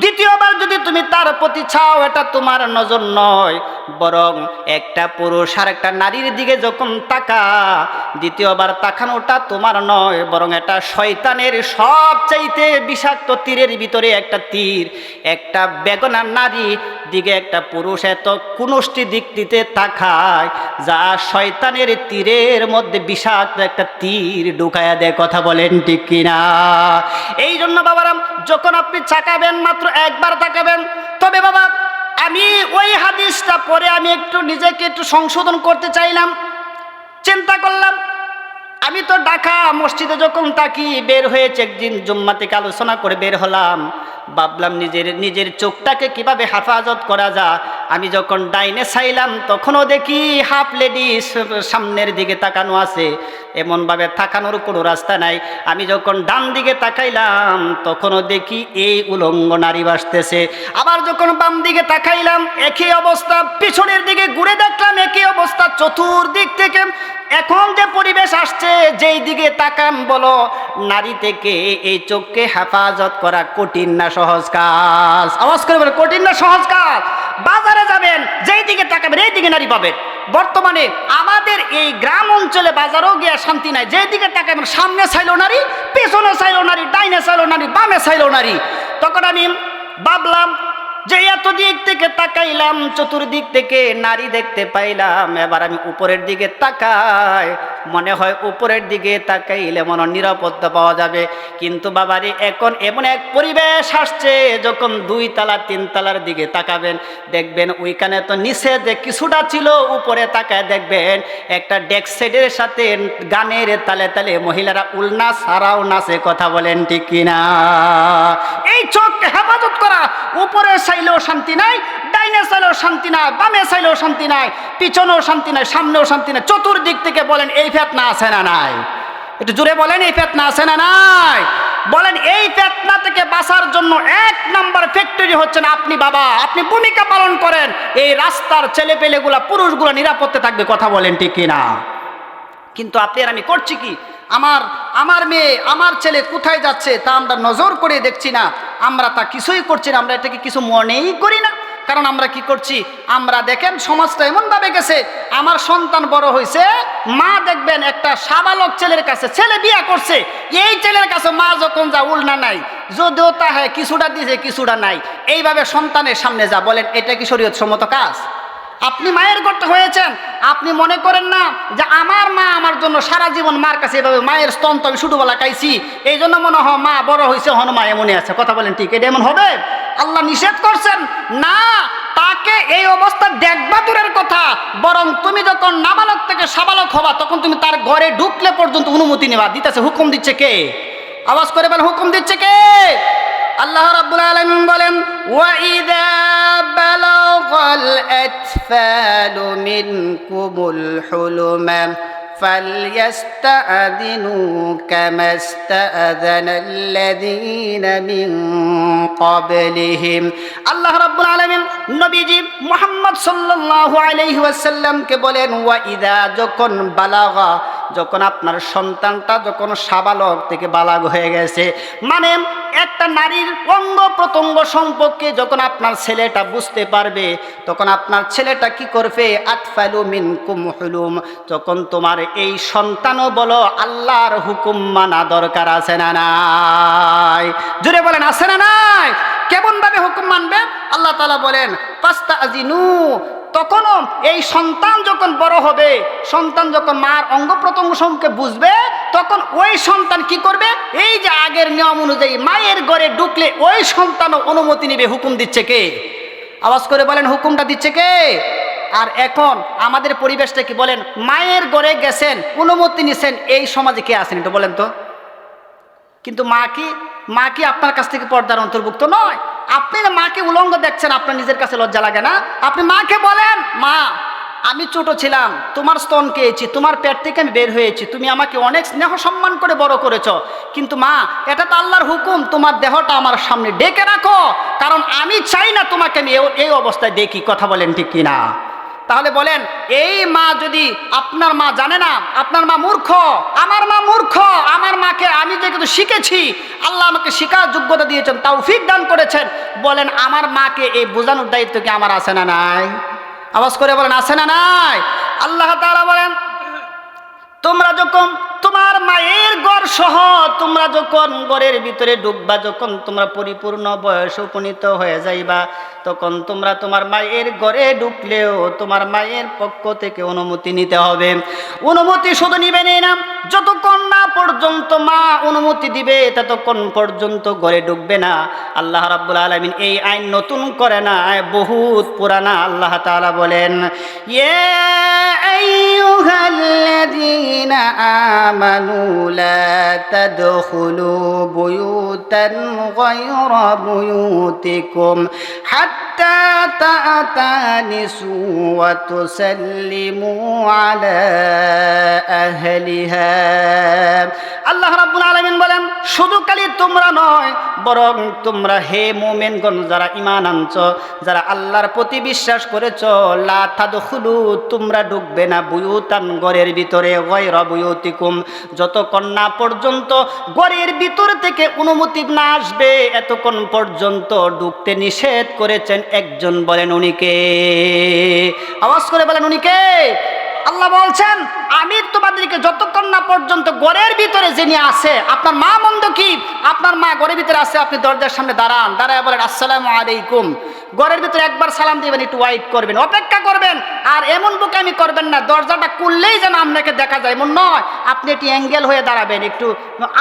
S1: দ্বিতীয়বার যদি তুমি তার প্রতি চাও, এটা তোমার নজর নয়, বরং একটা পুরুষ আর একটা নারীর দিকে যখন তাকা, দ্বিতীয়বার তাকানোটা তোমার নয়, বরং এটা শয়তানের সবচাইতে বিষাক্ত তীরের ভিতরে একটা তীর। একটা বেগনা নারী দিকে একটা পুরুষ এত কুনষ্টি দিক দিতে তাকায়, যা শয়তানের তীরের মধ্যে বিষাক্ত একটা তীর ঢুকায়া দেয়। কথা বলেন ঠিক কিনা? এই জন্য বাবারা, যখন আপনি তাকাবেন, মাত্র একবার তাকাবেন। তবে বাবা, আমি ওই হাদিসটা পরে আমি একটু নিজেকে একটু সংশোধন করতে চাইলাম, চিন্তা করলাম, আমি তো ঢাকা মসজিদে যখন তাকি বের হয়েছে, একদিন জুম্মা থেকে আলোচনা করে বের হলাম, ভাবলাম নিজের চোখটাকে কিভাবে হেফাজত করা যায়। আমি যখন ডাইনে চাইলাম, তখনও দেখি হাফ লেডিস সামনের দিকে তাকানো আছে, এমনভাবে তাকানোর কোনো রাস্তা নাই। আমি যখন ডান দিকে তাকাইলাম, তখনও দেখি এই উলঙ্গ নারী আসতেছে। আবার যখন বাম দিকে তাকাইলাম, একই অবস্থা। পিছনের দিকে ঘুরে দেখলাম, একই অবস্থা। চতুর্দিক থেকে এখন যে পরিবেশ আসছে, যেই দিকে তাকান বলো, নারী থেকে এই চোখকে হেফাজত করা কঠিন না সহজ কাজ? আওয়াজ করে বলে, কঠিন না সহজ কাজ? বাজারে যাবেন, যেই দিকে তাকাবেন এই দিকে নারী পাবেন। বর্তমানে আমাদের এই গ্রাম অঞ্চলে বাজারেও গিয়ে শান্তি নাই, যেই দিকে তাকাবেন সামনে চাইলো নারী, পেছনে চাইলো নারী, ডাইনে চাইলো নারী, বামে চাইলো নারী। তখন আমি ভাবলাম যে এত দিক থেকে তাকাইলাম, চতুর্দিক থেকে নারী দেখতে পাইলাম, এবার আমি উপরের দিকে তাকাই, মনে হয় উপরের দিকে তাকাইলে মনে নিরাপত্তা পাওয়া যাবে। কিন্তু বাবারে, এখন এমন এক পরিবেশ আসছে, যখন 2 তালা 3 তালার দিকে তাকাবেন, দেখবেন ওইখানে তো নিচে যে কিছুটা ছিল, উপরে তাকায় দেখবেন একটা ডেক সেটের সাথে গানের তালে তালে মহিলারা উলনা সারাও নাচে। কথা বলেন ঠিক কিনা? এই চোখকে হেফাজত করা, উপরে চাইলেও শান্তি নাই, ডাইনে চাইলেও শান্তি নাই, বামে চাইলেও শান্তি নাই, পিছনেও শান্তি নাই, সামনেও শান্তি নাই। চতুর্দিক থেকে বলেন, এই ফিতনা আছে না নাই? একটু জোরে বলেন, এই ফিতনা আছে না নাই? বলেন, এই ফিতনা থেকে বাঁচার জন্য 1 নম্বর ফ্যাক্টরি হচ্ছেন আপনি। বাবা, আপনি ভূমিকা পালন করেন, এই রাস্তার ছেলেপেলেগুলা, পুরুষগুলা নিরাপত্তা থাকবে। কথা বলেন ঠিক কিনা? কিন্তু আপনি আর আমি করছি কি? আমার মেয়ে, আমার ছেলে কোথায় যাচ্ছে তা আমরা নজর করে দেখছি না, আমরা তা কিছুই করছি না, আমরা এটাকে কিছু মনেই করি না। কারণ আমরা কি করছি? আমরা দেখেন সমাজটা এমনভাবে গেছে, আমার সন্তান বড় হয়েছে, মা দেখবেন একটা সাবালক ছেলের কাছে, ছেলে বিয়া করছে, এই ছেলের কাছে মা যখন যা উল্না নাই, যদিও তা হ্যাঁ কিছুটা দিছে কিছুটা নাই, এইভাবে সন্তানের সামনে যা। বলেন, এটা কি শরীয়ত সম্মত কাজ? আপনি মায়ের গর্ত হয়েছেন, আপনি মনে করেন না যে আমার মা আমার জন্য সারা জীবন মার কাছে এভাবে মায়ের স্তন তো আমি ছোটবেলা খাইছি, এই জন্য মনে হয় মা বড় হয়েছে, হন মা এমনই আছে। কথা বলেন ঠিক? এটা এমন হবে? আল্লাহ নিষেধ করছেন না, তাকে এই অবস্থা দেখবা দূরের কথা, বরং তুমি যখন নাবালক থেকে সাবালক হবা, তখন তুমি তার ঘরে ঢুকলে পর্যন্ত অনুমতি নেবা। দিতেছে, হুকুম দিচ্ছে কে? আওয়াজ করে বলেন, হুকুম দিচ্ছে কে? আল্লাহ রাব্বুল আলামিন বলেন, ওয়া ইযা বালাগাল আতফালু মিনকুমুল হুলুম فليستأذنوا كما استأذن الذين من قبلهم আল্লাহ রাব্বুল আলামিন নবীজি মুহাম্মদ সাল্লাল্লাহু আলাইহি ওয়াসাল্লামকে বলেন ওয়া ইযা যখন বালাগা যখন আপনার সন্তানটা যখন সাবালক থেকে বালাগ হয়ে গেছে মানে একটা নারীর অঙ্গ প্রত্যঙ্গ সম্পর্কে যখন আপনার ছেলেটা বুঝতে পারবে তখন আপনার ছেলেটা কি করবে আতফালু মিনকুম হুলুম তখন তোমার এই সন্তানও বলো আল্লাহর হুকুম মানা দরকার আছে না নাই জোরে বলেন আছে না নাই কেমন ভাবে হুকুম মানবে আল্লাহ তাআলা বলেন ফাস্তাজিনু তখনও এই সন্তান যখন বড় হবে সন্তান যখন মার অঙ্গ প্রত্যঙ্গ সম্পর্কে বুঝবে তখন ওই সন্তান কি করবে এই যে আগের নিয়ম অনুযায়ী মায়ের ঘরে ঢুকলে ওই সন্তানও অনুমতি নেবে হুকুম দিচ্ছে কে আওয়াজ করে বলেন হুকুমটা দিচ্ছে কে আর এখন আমাদের পরিবেশটা কি বলেন মায়ের ঘরে গেছেন অনুমতি নিছেন এই সমাজে কে আছেন একটু বলেন তো কিন্তু মা কি আপনার কাছ থেকে পর্দার অন্তর্ভুক্ত নয় আপনি মাকে উলঙ্গ দেখছেন আপনার নিজের কাছে লজ্জা লাগে না আপনি মাকে বলেন মা আমি ছোট ছিলাম তোমার স্তন খেয়েছি তোমার পেট থেকে আমি বের হয়েছি তুমি আমাকে অনেক স্নেহ সম্মান করে বড় করেছ কিন্তু মা এটা তো আল্লাহর হুকুম তোমার দেহটা আমার সামনে ডেকে রাখো কারণ আমি চাই না তোমাকে আমি এই অবস্থায় দেখি কথা বলেন ঠিক কিনা তাহলে বলেন এই মা যদি আপনার মা জানে না আপনার মা মূর্খ আমার মা মূর্খ আমার মাকে আমি যে কিছু শিখেছি আল্লাহ আমাকে শিখার যোগ্যতা দিয়েছেন তৌফিক দান করেছেন বলেন আমার মাকে এই বোঝানোর দায়িত্ব কি আমার আছে না নাই আওয়াজ করে বলেন আছে না নাই আল্লাহ তাআলা বলেন তোমরা যখন তোমার মায়ের ঘর সহ তোমরা যখন ঘরের ভিতরে ঢুকবা যখন তোমরা পরিপূর্ণ বয়স উপনীত হয়ে যাইবা তখন তোমরা তোমার মায়ের ঘরে ঢুকলেও তোমার মায়ের পক্ষ থেকে অনুমতি নিতে হবে অনুমতি শুধু নিবেনই না যতক্ষণ না পর্যন্ত মা অনুমতি দিবে ততক্ষণ পর্যন্ত ঘরে ঢুকবে না আল্লাহ রাব্বুল আলামিন এই আইন নতুন করে না বহুত পুরানা আল্লাহ তাআলা বলেন ইয়া আইয়ুহাল্লাযীনা আমানু লা তাদখুলু বুয়ুতান গায়রা বুয়ুতিকুম হাত্তা তা'তানিসু ওয়া তুসাল্লিমু আলা আহলিহা আল্লাহ রাব্বুল আলামিন বলেন শুধু খালি তোমরা নয় বরং তোমরা হে মুমিনগণ যারা ঈমান আনছো যারা আল্লাহর প্রতি বিশ্বাস করেছো লা তাদখুলু তোমরা ঢুকবে না বুয়ুতান ঘরের ভিতরে গায়রা বুয়ুতিকুম যতক্ষণ না পর্যন্ত ঘরের ভিতর থেকে অনুমতি না আসবে এতক্ষণ পর্যন্ত ঢুকতে নিষেধ করেছেন একজন বলেন উনি কে আওয়াজ করে বলেন উনি কে আল্লাহ বলছেন আমি তোমাদেরকে যতক্ষণ না পর্যন্ত ঘরের ভিতরে যিনি আছে আপনার মা মন্দ কি আপনার মা ঘরের ভিতরে আছে আপনি দরজার সামনে দাঁড়ায় বলেন আসসালামু আলাইকুম ঘরের ভিতরে একবার সালাম দিবেন একটু ওয়েট করবেন অপেক্ষা করবেন আর এমন বোকামি করবেন না দরজাটা খুললেই যেন আপনাকে দেখা যায় এমন নয় আপনি একটু অ্যাঙ্গেল হয়ে দাঁড়াবেন একটু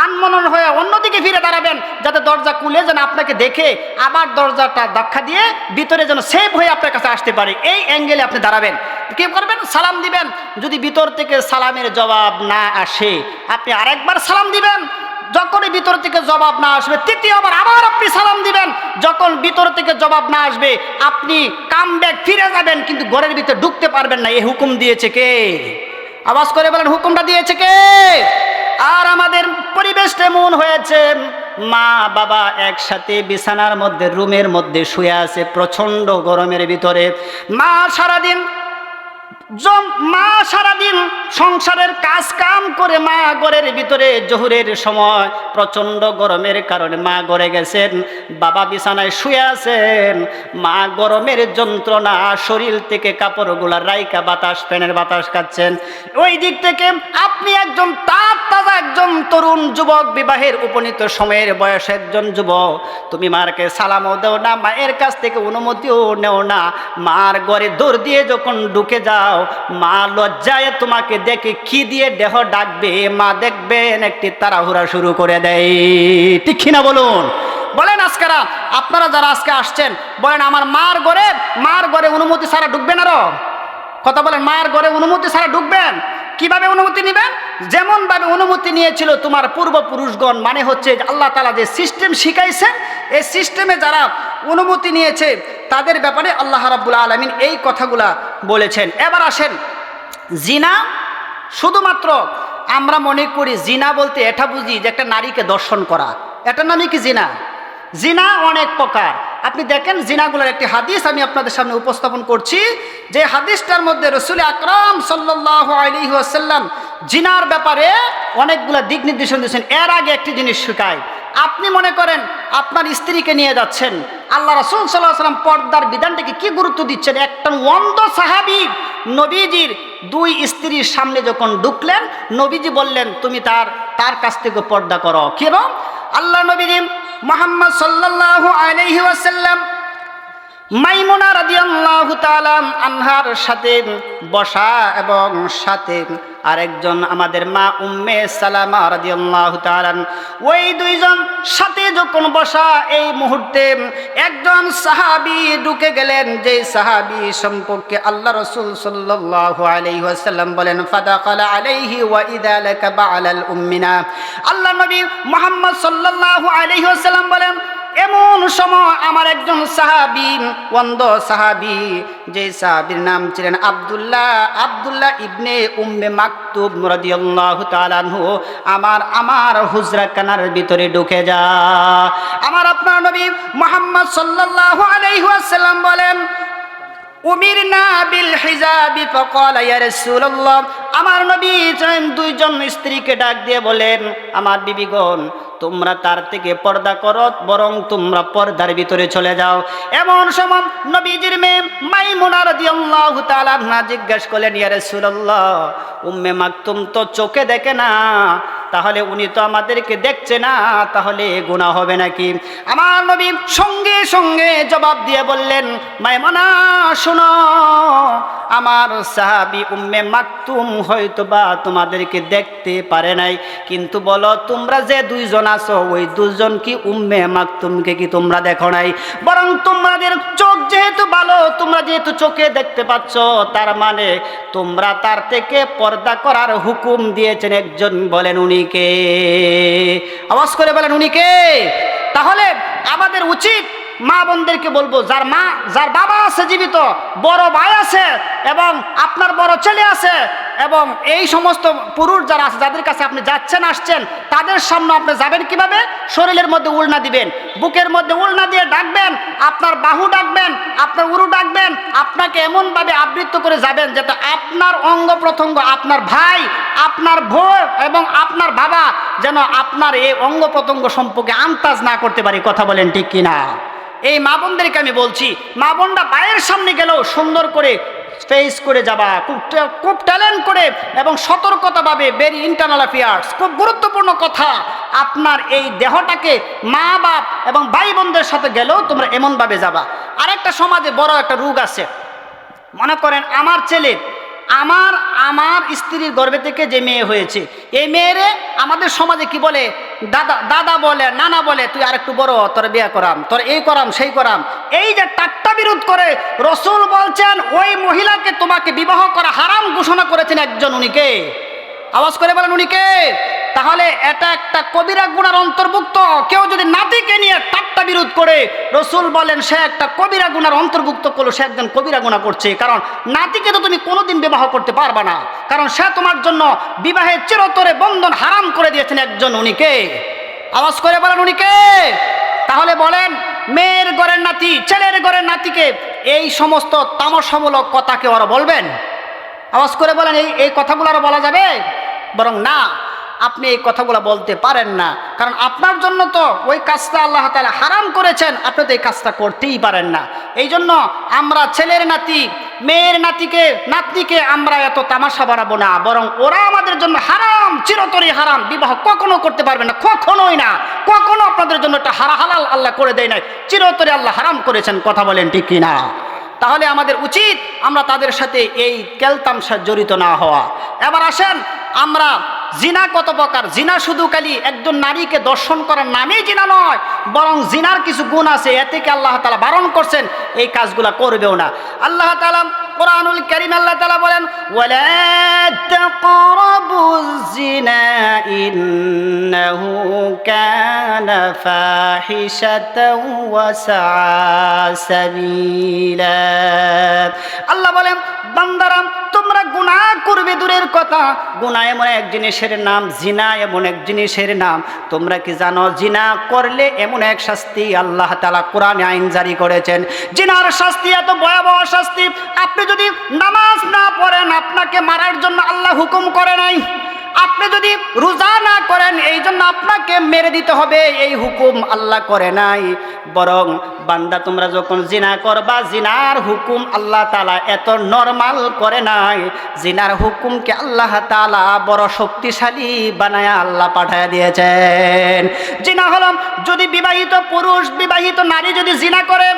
S1: আনমনন হয়ে অন্যদিকে ফিরে দাঁড়াবেন যাতে দরজা খুলে যেন আপনাকে দেখে আবার দরজাটা ধাক্কা দিয়ে ভিতরে যেন সেভ হয়ে আপনার কাছে আসতে পারে এই অ্যাঙ্গেলে আপনি দাঁড়াবেন কি করবেন সালাম দিবেন যদি ভিতর থেকে সালামের জবাব না আসে আপনি আরেকবার সালাম দিবেন যখনই ভিতর থেকে জবাব না আসবে তৃতীয়বার আবার আপনি সালাম দিবেন যখন ভিতর থেকে জবাব না আসবে আপনি কামব্যাক ফিরে যাবেন কিন্তু ঘরের ভিতরে ঢুকতে পারবেন না এই হুকুম দিয়েছে কে আওয়াজ করে বলেন হুকুমটা দিয়েছে কে আর আমাদের পরিবেশটা এমন হয়েছে মা বাবা একসাথে বিছানার মধ্যে রুমের মধ্যে শুয়ে আছে প্রচন্ড গরমের ভিতরে মা সারাদিন সংসারের কাজ কাম করে মা ঘরের ভিতরে জোহরের সময় প্রচন্ড গরমের কারণে মা ঘরে গেছেন বাবা বিছানায় শুয়ে আছেন মা গরমের যন্ত্রণা শরীর থেকে কাপড়গুলা রাইকা বাতাস ফ্যানের বাতাস খাচ্ছেন ওই দিক থেকে আপনি একজন তাজা একজন তরুণ যুবক বিবাহের উপনীত সময়ের বয়স একজন যুবক তুমি মারকে সালামও দেও না মায়ের কাছ থেকে অনুমতিও নেও না মার ঘরে দৌড় দিয়ে যখন ঢুকে যাও মা লজ্জায় তোমাকে দেখে কি দিয়ে দেহ ডাকবে মা দেখবেন একটি তাড়াহুড়া শুরু করে দেয় ঠিক কিনা বলুন বলেন আজকেরা আপনারা যারা আজকে আসছেন বলেন আমার মার ঘরে অনুমতি ছাড়া ঢুকবেন আরো কথা বলেন মার ঘরে অনুমতি ছাড়া ঢুকবেন কিভাবে অনুমতি নেবেন যেমন ভাবে অনুমতি নিয়েছিল তোমার পূর্বপুরুষগণ মানে হচ্ছে আল্লাহ তাআলা যে সিস্টেম শিখাইছেন এই সিস্টেমে যারা অনুমতি নিয়েছে তাদের ব্যাপারে আল্লাহ রাব্বুল আলামিন এই কথাগুলা বলেছেন এবার আসেন জিনা শুধুমাত্র আমরা মনে করি জিনা বলতে এটা বুঝি যে একটা নারীকে দর্শন করা, এটার নামই কি জিনা? জিনা অনেক প্রকার। আপনি দেখেন জিনাগুলোর একটি হাদিস আমি আপনাদের সামনে উপস্থাপন করছি, যে হাদিসটার মধ্যে রাসূল আকরাম সাল্লাল্লাহু আলাইহি ওয়াসাল্লাম জিনার ব্যাপারে অনেকগুলো দিক নির্দেশনা দিয়েছেন। এর আগে একটি জিনিস শেখায়, আপনি মনে করেন আপনার স্ত্রীকে নিয়ে যাচ্ছেন, আল্লাহ রাসূল সাল্লাল্লাহু আলাইহি ওয়াসাল্লাম পর্দার বিধানটাকে কি গুরুত্ব দিচ্ছেন। একটা অন্ধ সাহাবী নবীজির দুই স্ত্রীর সামনে যখন ঢুকলেন, নবীজি বললেন তুমি তার কাছ থেকে পর্দা করো। কেন? আল্লাহ নবীজি মুহাম্মদ সাল্লাল্লাহু আলাইহি ওয়াসাল্লাম মাইমুনা রাদিয়াল্লাহু তাআলা আনহার সাথে বসা এবং সাথে আরেকজন আমাদের মা উম্মে সালামা রাদিয়াল্লাহু তাআলা, ওই দুইজন সাথে যখন বসা, এই মুহূর্তে একজন সাহাবী ঢুকে গেলেন, যে সাহাবী সম্পর্কে আল্লাহ রাসূল সাল্লাল্লাহু আলাইহি ওয়াসাল্লাম বলেন ফাদাখালা আলাইহি ওয়া ইযা লাকা বা'লাল উম্মিনা। আল্লাহ নবী মুহাম্মদ সাল্লাল্লাহু আলাইহি ওয়াসাল্লাম বলেন এমন সময় আমার একজন সাহাবী, অন্ধ সাহাবী, যে সাহাবীর নাম ছিলেন আব্দুল্লাহ ইবনে উম্মে মাকতুম রাদিয়াল্লাহু তাআলা আনহু, আমার হুজরা কানার ভিতরে ঢুকে যা। আমার আপনার নবী মুহাম্মদ সাল্লাল্লাহু আলাইহি ওয়াসাল্লাম বলেন উমিরনা বিল হিজাবি ফাকালা ইয়া রাসূলুল্লাহ। আমার নবী দুইজন স্ত্রীকে ডাক দিয়ে বলেন আমার বিবিগণ, তোমরা তার থেকে পর্দা করো, বরং তোমরা পর্দার ভিতরে চলে যাও। এমন সময় নবীজির মেয়ে মাইমুনা রাদিয়াল্লাহু তাআলা আনহা জিজ্ঞাসা করলেন ইয়া রাসূলুল্লাহ, উম্মে মাকতুম তো চোখে দেখে না, তাহলে উনি তো আমাদেরকে দেখছে না, তাহলে গুনাহ হবে নাকি? আমার নবী সঙ্গে সঙ্গে জবাব দিয়ে বললেন মাইমুনা শোনো, আমার সাহাবী উম্মে মাকতুম হয়তোবা তোমাদেরকে দেখতে পারে নাই, কিন্তু বলো তোমরা যে দুইজন আছো ওই দুজন কি উম্মে মাকতুমকে কি তোমরা দেখো নাই? বরং তোমাদের চোখ যেহেতু ভালো, তোমরা যেহেতু চোখে দেখতে পাচ্ছ, তার মানে তোমরা তার থেকে পর্দা করার হুকুম দিয়েছেন একজন। বলেন উনি কে? আওয়াজ করে বলেন উনি কে? তাহলে আমাদের উচিত মা বোনদেরকে বলবো, যার বাবা আছে জীবিত, বড় ভাই আছে এবং আপনার বড় ছেলে আছে, এবং এই সমস্ত পুরুষ যারা আছে যাদের কাছে আপনি যাচ্ছেন আসছেন, তাদের সামনে আপনি যাবেন কিভাবে? শরীরের মধ্যে উলনা দিবেন, বুকের মধ্যে উলনা দিয়ে ডাকবেন, আপনার বাহু ডাকবেন, আপনার উরু ডাকবেন, আপনাকে এমনভাবে আবৃত্ত করে যাবেন যাতে আপনার অঙ্গ প্রত্যঙ্গ, আপনার ভাই, আপনার বোন এবং আপনার বাবা যেন আপনার এই অঙ্গ প্রত্যঙ্গ সম্পর্কে আন্দাজ না করতে পারে। কথা বলেন ঠিক কিনা? এই মা বোনদেরকে আমি বলছি, মা বোনরা ভাইয়ের সামনে গেলেও সুন্দর করে ফেস করে যাবা, খুব ট্যালেন্ট করে এবং সতর্কতাভাবে, ভেরি ইন্টারনাল অ্যাফেয়ার্স, খুব গুরুত্বপূর্ণ কথা। আপনার এই দেহটাকে মা বাপ এবং ভাই বোনদের সাথে গেলেও তোমরা এমনভাবে যাবা। আরেকটা সমাজে বড় একটা রোগ আছে, মনে করেন আমার ছেলে, আমার স্ত্রীর গর্ভে থেকে যে মেয়ে হয়েছে, এই মেয়েরে আমাদের সমাজে কি বলে? দাদা বলে, নানা বলে, তুই আরেকটু বড়, তোর বিয়ে করাম, তোর এই করাম সেই করাম। এই যে টাট্টা বিরোধ করে, রাসূল বলছেন ওই মহিলাকে তোমাকে বিবাহ করা হারাম ঘোষণা করেছেন একজন। উনি কে? আওয়াজ করে বলেন উনি কে? তাহলে এটা একটা কবিরা গুনার অন্তর্ভুক্ত। কেউ যদি নাতিকে নিয়ে টাট্টা বিরোধ করে, রাসূল বলেন সে একটা কবিরা গুনার অন্তর্ভুক্ত করলো, সে একজন কবিরা গুনাহ করছে। কারণ নাতিকে তো তুমি কোনোদিন বিবাহ করতে পারবে না, কারণ সে তোমার জন্য বিবাহের চিরতরে বন্ধন হারাম করে দিয়েছেন একজন। উনি কে? আওয়াজ করে বলেন উনি কে? তাহলে বলেন মেয়ের ঘরের নাতি, ছেলের ঘরের নাতিকে এই সমস্ত তামাশামূলক কথাকে ওরা বলবেন? আওয়াজ করে বলেন এই কথাগুলো আরো বলা যাবে? বরং না, আপনি এই কথাগুলো বলতে পারেন না, কারণ আপনার জন্য তো ওই কাজটা আল্লাহ তাআলা হারাম করেছেন, আপনি তো এই কাজটা করতেই পারেন না। এই জন্য আমরা ছেলের নাতি, মেয়ের নাতনিকে আমরা এত তামাশা বাড়াবো না, বরং ওরা আমাদের জন্য হারাম, চিরতরে হারাম, বিবাহ কখনো করতে পারবে না, কখনোই না, কখনো আপনাদের জন্য একটা হালাল আল্লাহ করে দেয় নাই, চিরতরে আল্লাহ হারাম করেছেন। কথা বলেন ঠিক কিনা? তাহলে আমাদের উচিত আমরা তাদের সাথে এই কেলতামশা জড়িত না হওয়া। এবার আসেন, আমরা জিনা কত প্রকার। জিনা শুধু খালি একজন নারীকে দর্শন করার নামেই জিনা নয়, বরং জিনার কিছু গুণ আছে, এ থেকে আল্লাহ তাআলা বারণ করছেন এই কাজগুলা করবেও না। আল্লাহ তাআলা কুরআনুল কারীম আল্লাহ তাআলা বলেন ওয়ালা তাকরাবুজ জিনা ইন্নাহু কানা ফাহিশাতাও ওয়া সাআ সাবিলা। আল্লাহ বলেন বান্দারা তোমরা গুনাহ করবে দূরের কথা, গুনাহ এমন এক জিনিসের নাম, জিনা এমন এক জিনিসের নাম। তোমরা কি জানো জিনা করলে এমন এক শাস্তি আল্লাহ তাআলা কোরআনে আইন জারি করেছেন? জিনার শাস্তি এত ভয়াবহ শাস্তি, আপনি যদি নামাজ না পড়েন আপনাকে মারার জন্য আল্লাহ হুকুম করে নাই। আপনি যদি রোজা না করেন এই জন্য আপনাকে মেরে দিতে হবে, এই হুকুম আল্লাহ করে নাই। বরং বান্দা তোমরা যখন জিনা করবা, জিনার হুকুম আল্লাহ তাআলা এত নরমাল করে নাই। জিনার হুকুমকে আল্লাহ তাআলা বড় শক্তিশালী বানায়া আল্লাহ পাঠায়া দিয়েছেন। জিনা হলো, যদি বিবাহিত পুরুষ বিবাহিত নারী যদি জিনা করে,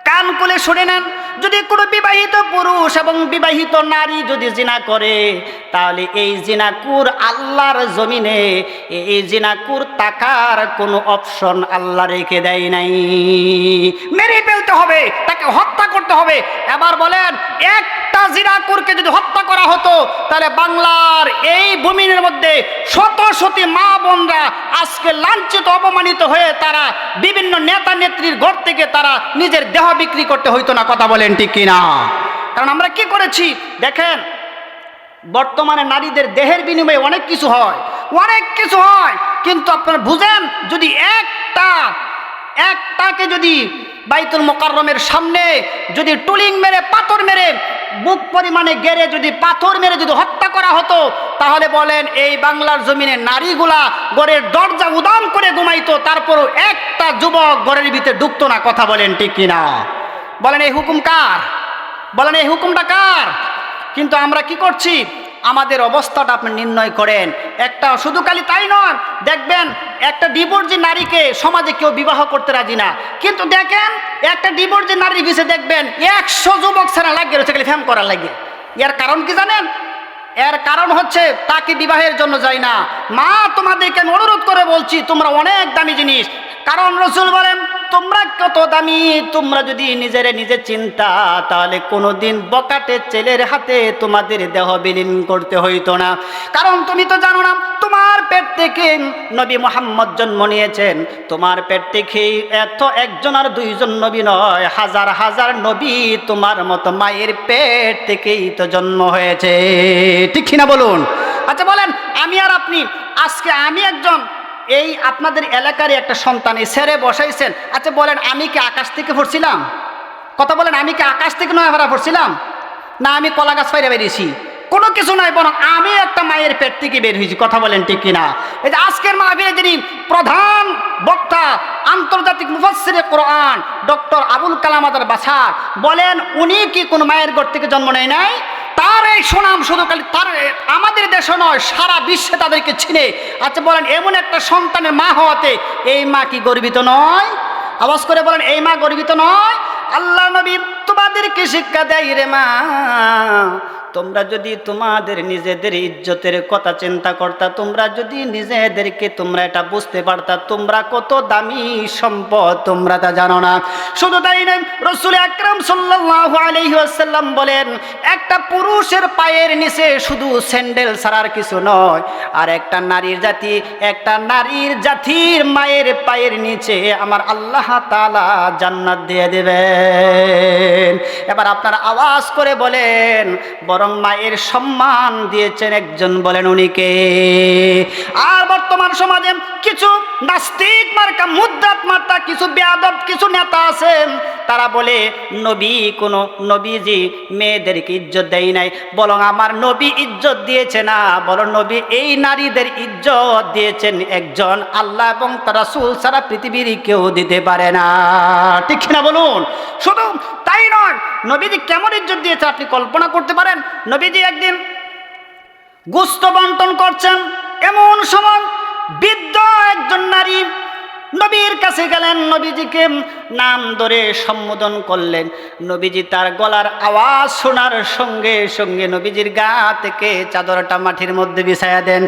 S1: কান খুলে শুনে নেন, যদি কোনো বিবাহিত পুরুষ এবং বিবাহিত নারী যদি জিনা করে, তাহলে এই জিনাকুর আল্লাহর জমিনে এই জিনাকুর তাকার কোনো অপশন আল্লাহ রেখে দেয় নাই। মেরে ফেলতে হবে, তাকে হত্যা করতে হবে। এবার বলেন, একটা জিনাকুরকে যদি হত্যা করা হতো তাহলে বাংলার এই ভূমির মধ্যে শত শত মা বোনরা আজকে লাঞ্ছিত অপমানিত হয়ে তারা বিভিন্ন নেতা নেত্রীর ঘর থেকে তারা নিজের দেহ বিক্রি করতে হইতো না। কথা বলেন ঠিক কিনা? কারণ আমরা কি করেছি দেখেন, বর্তমানে নারীদের দেহের বিনিময়ে অনেক কিছু হয়, অনেক কিছু হয়, কিন্তু আপনারা বুঝেন, যদি একটাকে যদি বাইতুল মোকাররমের সামনে যদি টুলিং মেরে পাথর মেরে বুক পরিমাণে গেড়ে যদি পাথর মেরে যদি হত্যা করা হতো, তাহলে বলেন এই বাংলার জমিনে নারীগুলা ঘরের দরজা উদাম করে ঘুমাইতো, তারপরও একটা যুবক ঘরের ভিতরে ঢুকতো না। কথা বলেন ঠিক কিনা? বলেন এই হুকুম কার? বলেন এই হুকুমটা কার? কিন্তু আমরা কি করছি, আমাদের অবস্থাটা আপনি নির্ণয় করেন। একটা শুধু খালি তাই নয়, দেখবেন একটা ডিভোর্সি নারীকে সমাজে কেউ বিবাহ করতে রাজি না, কিন্তু দেখেন একটা ডিভোর্সি নারীর পিছে দেখবেন 100 যুবক ছেড়া লাগিয়ে রয়েছে খালি ফ্যাম করার লাগে। এর কারণ কি জানেন? এর কারণ হচ্ছে তাকে বিবাহের জন্য যায় না। মা, তোমাদেরকে আমি অনুরোধ করে বলছি, তোমরা অনেক দামি জিনিস। কারণ রাসূল বলেন তোমরা কত দামি, তোমরা যদি নিজে চিন্তা, তাহলে কোনোদিন বকাটে ছেলের হাতে তোমাদের দেহ বিলীন করতে হইতো না। কারণ তুমি তো জানো না, তোমার পেট থেকে নবী মুহাম্মদ জন্ম নিয়েছেন। তোমার পেট থেকে এত একজন আর দুইজন নবী নয়, হাজার হাজার নবী তোমার মতো মায়ের পেট থেকেই তো জন্ম হয়েছে। ঠিক কিনা বলুন? আচ্ছা বলেন, আমি আর আপনি, আজকে আমি একজন এই আপনাদের এলাকারই একটা সন্তান, এই ছেড়ে বসাইছেন। আচ্ছা বলেন, আমি কি আকাশ থেকে পড়ছিলাম? কথা বলেন, আমি কি আকাশ থেকে নয় ভাড়া পড়ছিলাম? না আমি কলা গাছ পাইরে বেরিয়েছি? কোনো কিছু নয়, বরং আমি একটা মায়ের পেট থেকে বের হয়েছি। কথা বলেন ঠিক কিনা? এই যে আজকের মাহফিলে যিনি প্রধান বক্তা, আন্তর্জাতিক মুফাসসিরে কোরআন ডক্টর আবুল কালাম আজাদ বাছার, বলেন উনি কি কোনো মায়ের ঘর থেকে জন্ম নেয় নাই? তার এই সুনাম শুধু খালি তার আমাদের দেশে নয়, সারা বিশ্বে তাদেরকে চিনে। আচ্ছা বলেন, এমন একটা সন্তানের মা হওয়াতে এই মা কি গর্বিত নয়? আওয়াজ করে বলেন, এই মা গর্বিত নয়? আল্লাহ নবী তোমাদেরকে শিক্ষা দেয়, রে মা, তোমরা যদি তোমাদের নিজেদের ইজ্জতের কথা চিন্তা করতা, তোমরা যদি নিজেদেরকে তোমরা এটা বুঝতে পারতা তোমরা কত দামি সম্পদ, তোমরা তা জানো না। শুধু তাই নয়, রাসূল আকরাম সাল্লাল্লাহু আলাইহি ওয়াসাল্লাম বলেন, একটা পুরুষের পায়ের নিচে শুধু স্যান্ডেল ছাড়ার কিছু নয়, আর একটা নারীর জাতির মায়ের পায়ের নিচে আমার আল্লাহ তাআলা জান্নাত দিয়ে দেবেন। এবার আপনারা আওয়াজ করে বলেন, বরং মায়ের সম্মান দিয়েছেন একজন, বলেন উনি কে? আর বর্তমান সমাজে কিছু নাস্তিক মার্কা মুদ্দাত মার্কা কিছু বেয়াদব কিছু নেতা আছেন, তারা বলে নবীজি মেয়েদেরকে ইজ্জত দেয় নাই, বরং আমার নবী ইজ্জত দিয়েছে না, বরং নবী এই নারীদের ইজ্জত দিয়েছেন একজন আল্লাহ এবং তার রাসূল ছাড়া পৃথিবীর কেউ দিতে পারে না। ঠিক না বলুন? শুধু তাই নয়, নবীজি কেমন ইজ্জত দিয়েছে আপনি কল্পনা করতে পারেন? নবীজি একদিন গোশত বন্টন করছেন, এমন সময় বৃদ্ধ একজন নারী নবীর কাছে গেলেন, নবীজিকে নাম ধরে সম্বোধন করলেন। নবীজি তার গলার আওয়াজ শোনার সঙ্গে সঙ্গে নবীজির গা থেকে চাদরটা মাটির মধ্যে বিছায়া দেন।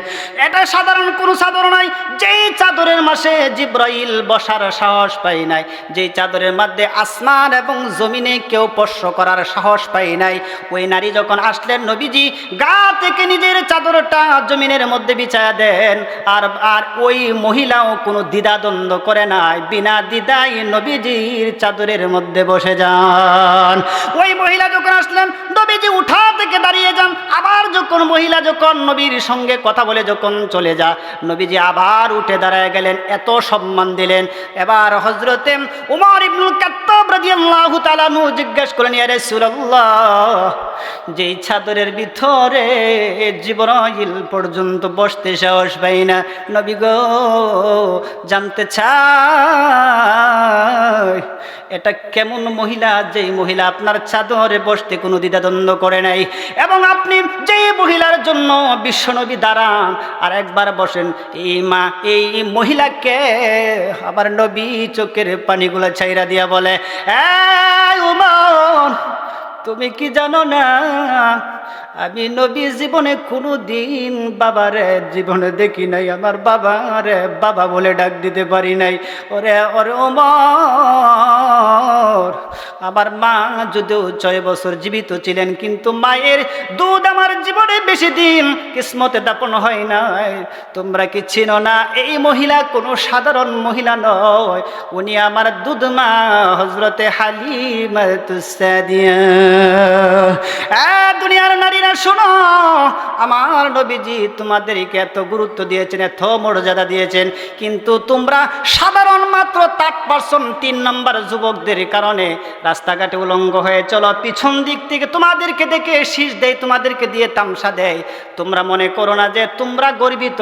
S1: এটা সাধারণ কোনো চাদর নয়, যেই চাদরের মাঝে জিব্রাইল বসার সাহস পায় নাই, যেই চাদরের মধ্যে আসমান এবং জমিনে কেউ স্পর্শ করার সাহস পায় নাই, ওই নারী যখন আসলেন নবীজি গা থেকে নিজের চাদরটা জমিনের মধ্যে বিছায়া দেন। আর ওই মহিলাও কোনো দ্বিধাদ্বন্দ্ব করে নাই, বিনা দ্বিধায় নবীজির চাদরের মধ্যে বসে যান। ওই মহিলা যখন আসলেন, নবীজি উঠা থেকে থেকে দাঁড়িয়ে যান। আবার যখন মহিলা যখন নবীর সঙ্গে কথা বলে যখন চলে যা, নবীজি আবার উঠে দাঁড়ায় গেলেন, এত সম্মান দিলেন। এবার হযরতে উমর ইবনুল খাত্তাব রাদিয়াল্লাহু তাআলা আনহু জিজ্ঞেস করলেন, ইয়া রাসূলুল্লাহ, যেই চাদরের ভিতরে জিবরাইল পর্যন্ত বসতে সাহস পাই না, নবী গো জানতে চাই এটা কেমন মহিলা, যেই মহিলা আপনার চাদরে বসতে কোনো দ্বিধাদ্বন্দ্ব করে নাই, এবং আপনি যেই মহিলার জন্য বিশ্বনবী দাঁড়ান আর একবার বসেন, এই মহিলাকে? আবার নবী চোখের পানিগুলো ছাইরা দিয়া বলে, এই উমর, তুমি কি জানো না আমি নবী জীবনে কোনো দিন বাবারে জীবনে দেখি নাই, আমার বাবারে বাবা বলে ডাক দিতে পারি নাই। ওরে ওমর, আমার মা যদিও 6 বছর জীবিত ছিলেন, কিন্তু মায়ের দুধ আমার জীবনে বেশি দিন কিসমতে দাপন হয় নাই। তোমরা কি চিনো না এই মহিলা কোনো সাধারণ মহিলা নয়, উনি আমার দুধ মা হযরতে হালিমাতুস সাদিয়া। দুনিয়ার নারীরা শোনো, আমার নবীজি তোমাদেরকে এত গুরুত্ব দিয়েছেন, এত মর্যাদা দিয়েছেন, কিন্তু তোমরা সাধারণ মাত্র 3% 3 নম্বর যুবকদের কারণে রাস্তাঘাটে উলঙ্গ হয়ে চলো, পিছন দিক থেকে তোমাদেরকে দেখে শীষ দেয়, তোমাদেরকে দিয়ে তামসা দেয়। তোমরা মনে করো না যে তোমরা গর্বিত,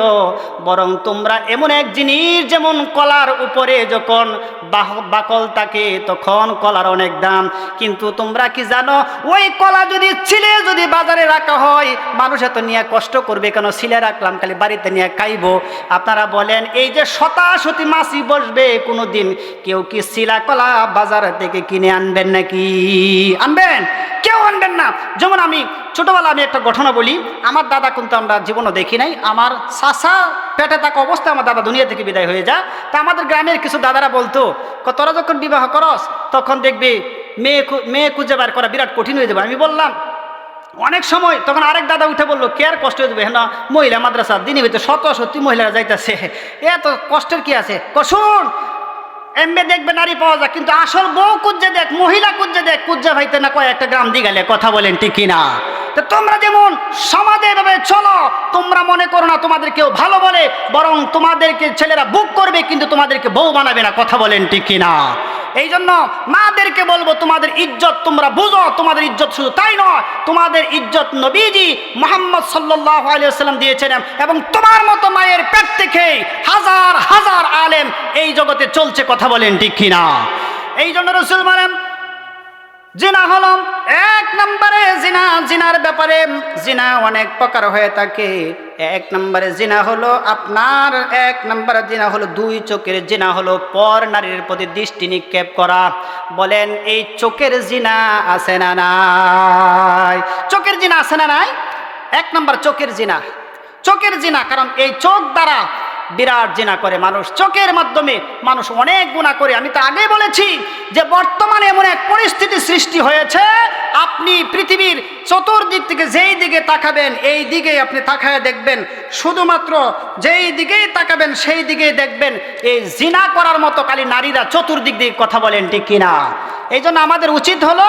S1: বরং তোমরা এমন এক জিনিস, যেমন কলার উপরে যখন বাকল থাকে তখন কলার অনেক দাম, কিন্তু তোমরা কি জানো ওই কলা যদি ছিলে যদি বাজারে রাখা হয়, মানুষ এত নিয়ে কষ্ট করবে কেন? ছিলে রাখলাম, খালি বাড়িতে নিয়ে খাইবো। আপনারা বলেন, এই যে শতাশতি মাছি বসবে, কোনো দিন কেউ কি শিলা কলা বাজার থেকে কিনে আনবেন নাকি? আনবেন? কেউ আনবেন না। যেমন আমি ছোটবেলা আমি একটা ঘটনা বলি, আমার দাদা কিন্তু আমরা জীবনও দেখি নাই, আমার চাচা পেটে থাকা অবস্থায় আমার দাদা দুনিয়া থেকে বিদায় হয়ে যায়। তা আমাদের গ্রামের কিছু দাদারা বলতো, তোরা যখন বিবাহ করস তখন দেখবি মেয়ে খুঁজে বার করা বিরাট কঠিন হয়ে যাবে। আমি বললাম অনেক সময়, তখন আরেক দাদা উঠে বললো, কে আর কষ্ট হয়ে যাবে, হ্যাঁ মহিলা মাদ্রাসা দিনে ভিতরে সত্যি মহিলারা যাইতেছে, এত কষ্টের কি আছে? শুন, এমবে দেখবে নারী পাওয়া যায়, কিন্তু আসল বউ কুজ্জে দেখ, মহিলা কুজ্জে দেখ, কুজ্জা ভাইতে না কয় একটা গ্রাম দিগালে। কথা বলেন ঠিক কিনা? তো তোমরা যেমন সমাজে এভাবে চলো, তোমরা মনে করো না তোমাদের কেউ ভালো বলে, বরং তোমাদেরকে ছেলেরা বুক করবে, কিন্তু তোমাদেরকে বউ বানাবে না। কথা বলেন ঠিক কিনা? এই জন্য মাদেরকে বলবো, তোমাদের ইজ্জত তোমরা বুঝো। তোমাদের ইজ্জত শুধু তাই নয়, তোমাদের ইজ্জত নবীজি মুহাম্মদ সাল্লাল্লাহু আলাইহি ওয়াসাল্লাম দিয়েছেন, এবং তোমার মতো মায়ের পেট থেকে হাজার হাজার আলেম এই জগতে চলছে। কথা বলেন ঠিক কিনা? এই জন্য রাসূল বলেন, জিনা হলো 1 নম্বরে জিনা। জিনার ব্যাপারে জিনা অনেক প্রকার হয়ে থাকে। 1 নম্বরে জিনা হলো আপনার 1 নম্বরে জিনা হলো 2 চোখের জিনা হলো পর নারীর প্রতি দৃষ্টি নিক্ষেপ করা। বলেন এই চোখের জিনা আছে না নাই? চোখের জিনা আছে না নাই? 1 নম্বর চোখের জিনা। চোখের জিনা, কারণ এই চোখ দ্বারা বিরাট জিনা করে মানুষ, চোখের মাধ্যমে মানুষ অনেক গুনাহ করে। আমি তো আগে বলেছি যে বর্তমানে এমন এক পরিস্থিতি সৃষ্টি হয়েছে, আপনি পৃথিবীর চতুর্দিক থেকে যেই দিকে তাকাবেন এই দিকেই আপনি তাকায় দেখবেন, শুধুমাত্র যেই দিকেই তাকাবেন সেই দিকেই দেখবেন এই জিনা করার মতো খালি নারীরা চতুর্দিক দিকে। কথা বলেন ঠিক কিনা? এই জন্য আমাদের উচিত হলো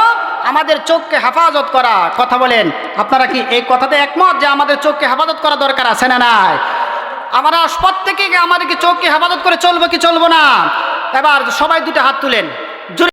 S1: আমাদের চোখকে হেফাজত করা। কথা বলেন, আপনারা কি এই কথাতে একমত যে আমাদের চোখকে হেফাজত করা দরকার আছে না নাই? আমরা প্রত্যেকে আমাদের কি চোখকে হেফাজত করে চলবো কি চলবো না? এবার সবাই 2টা হাত তুলেন।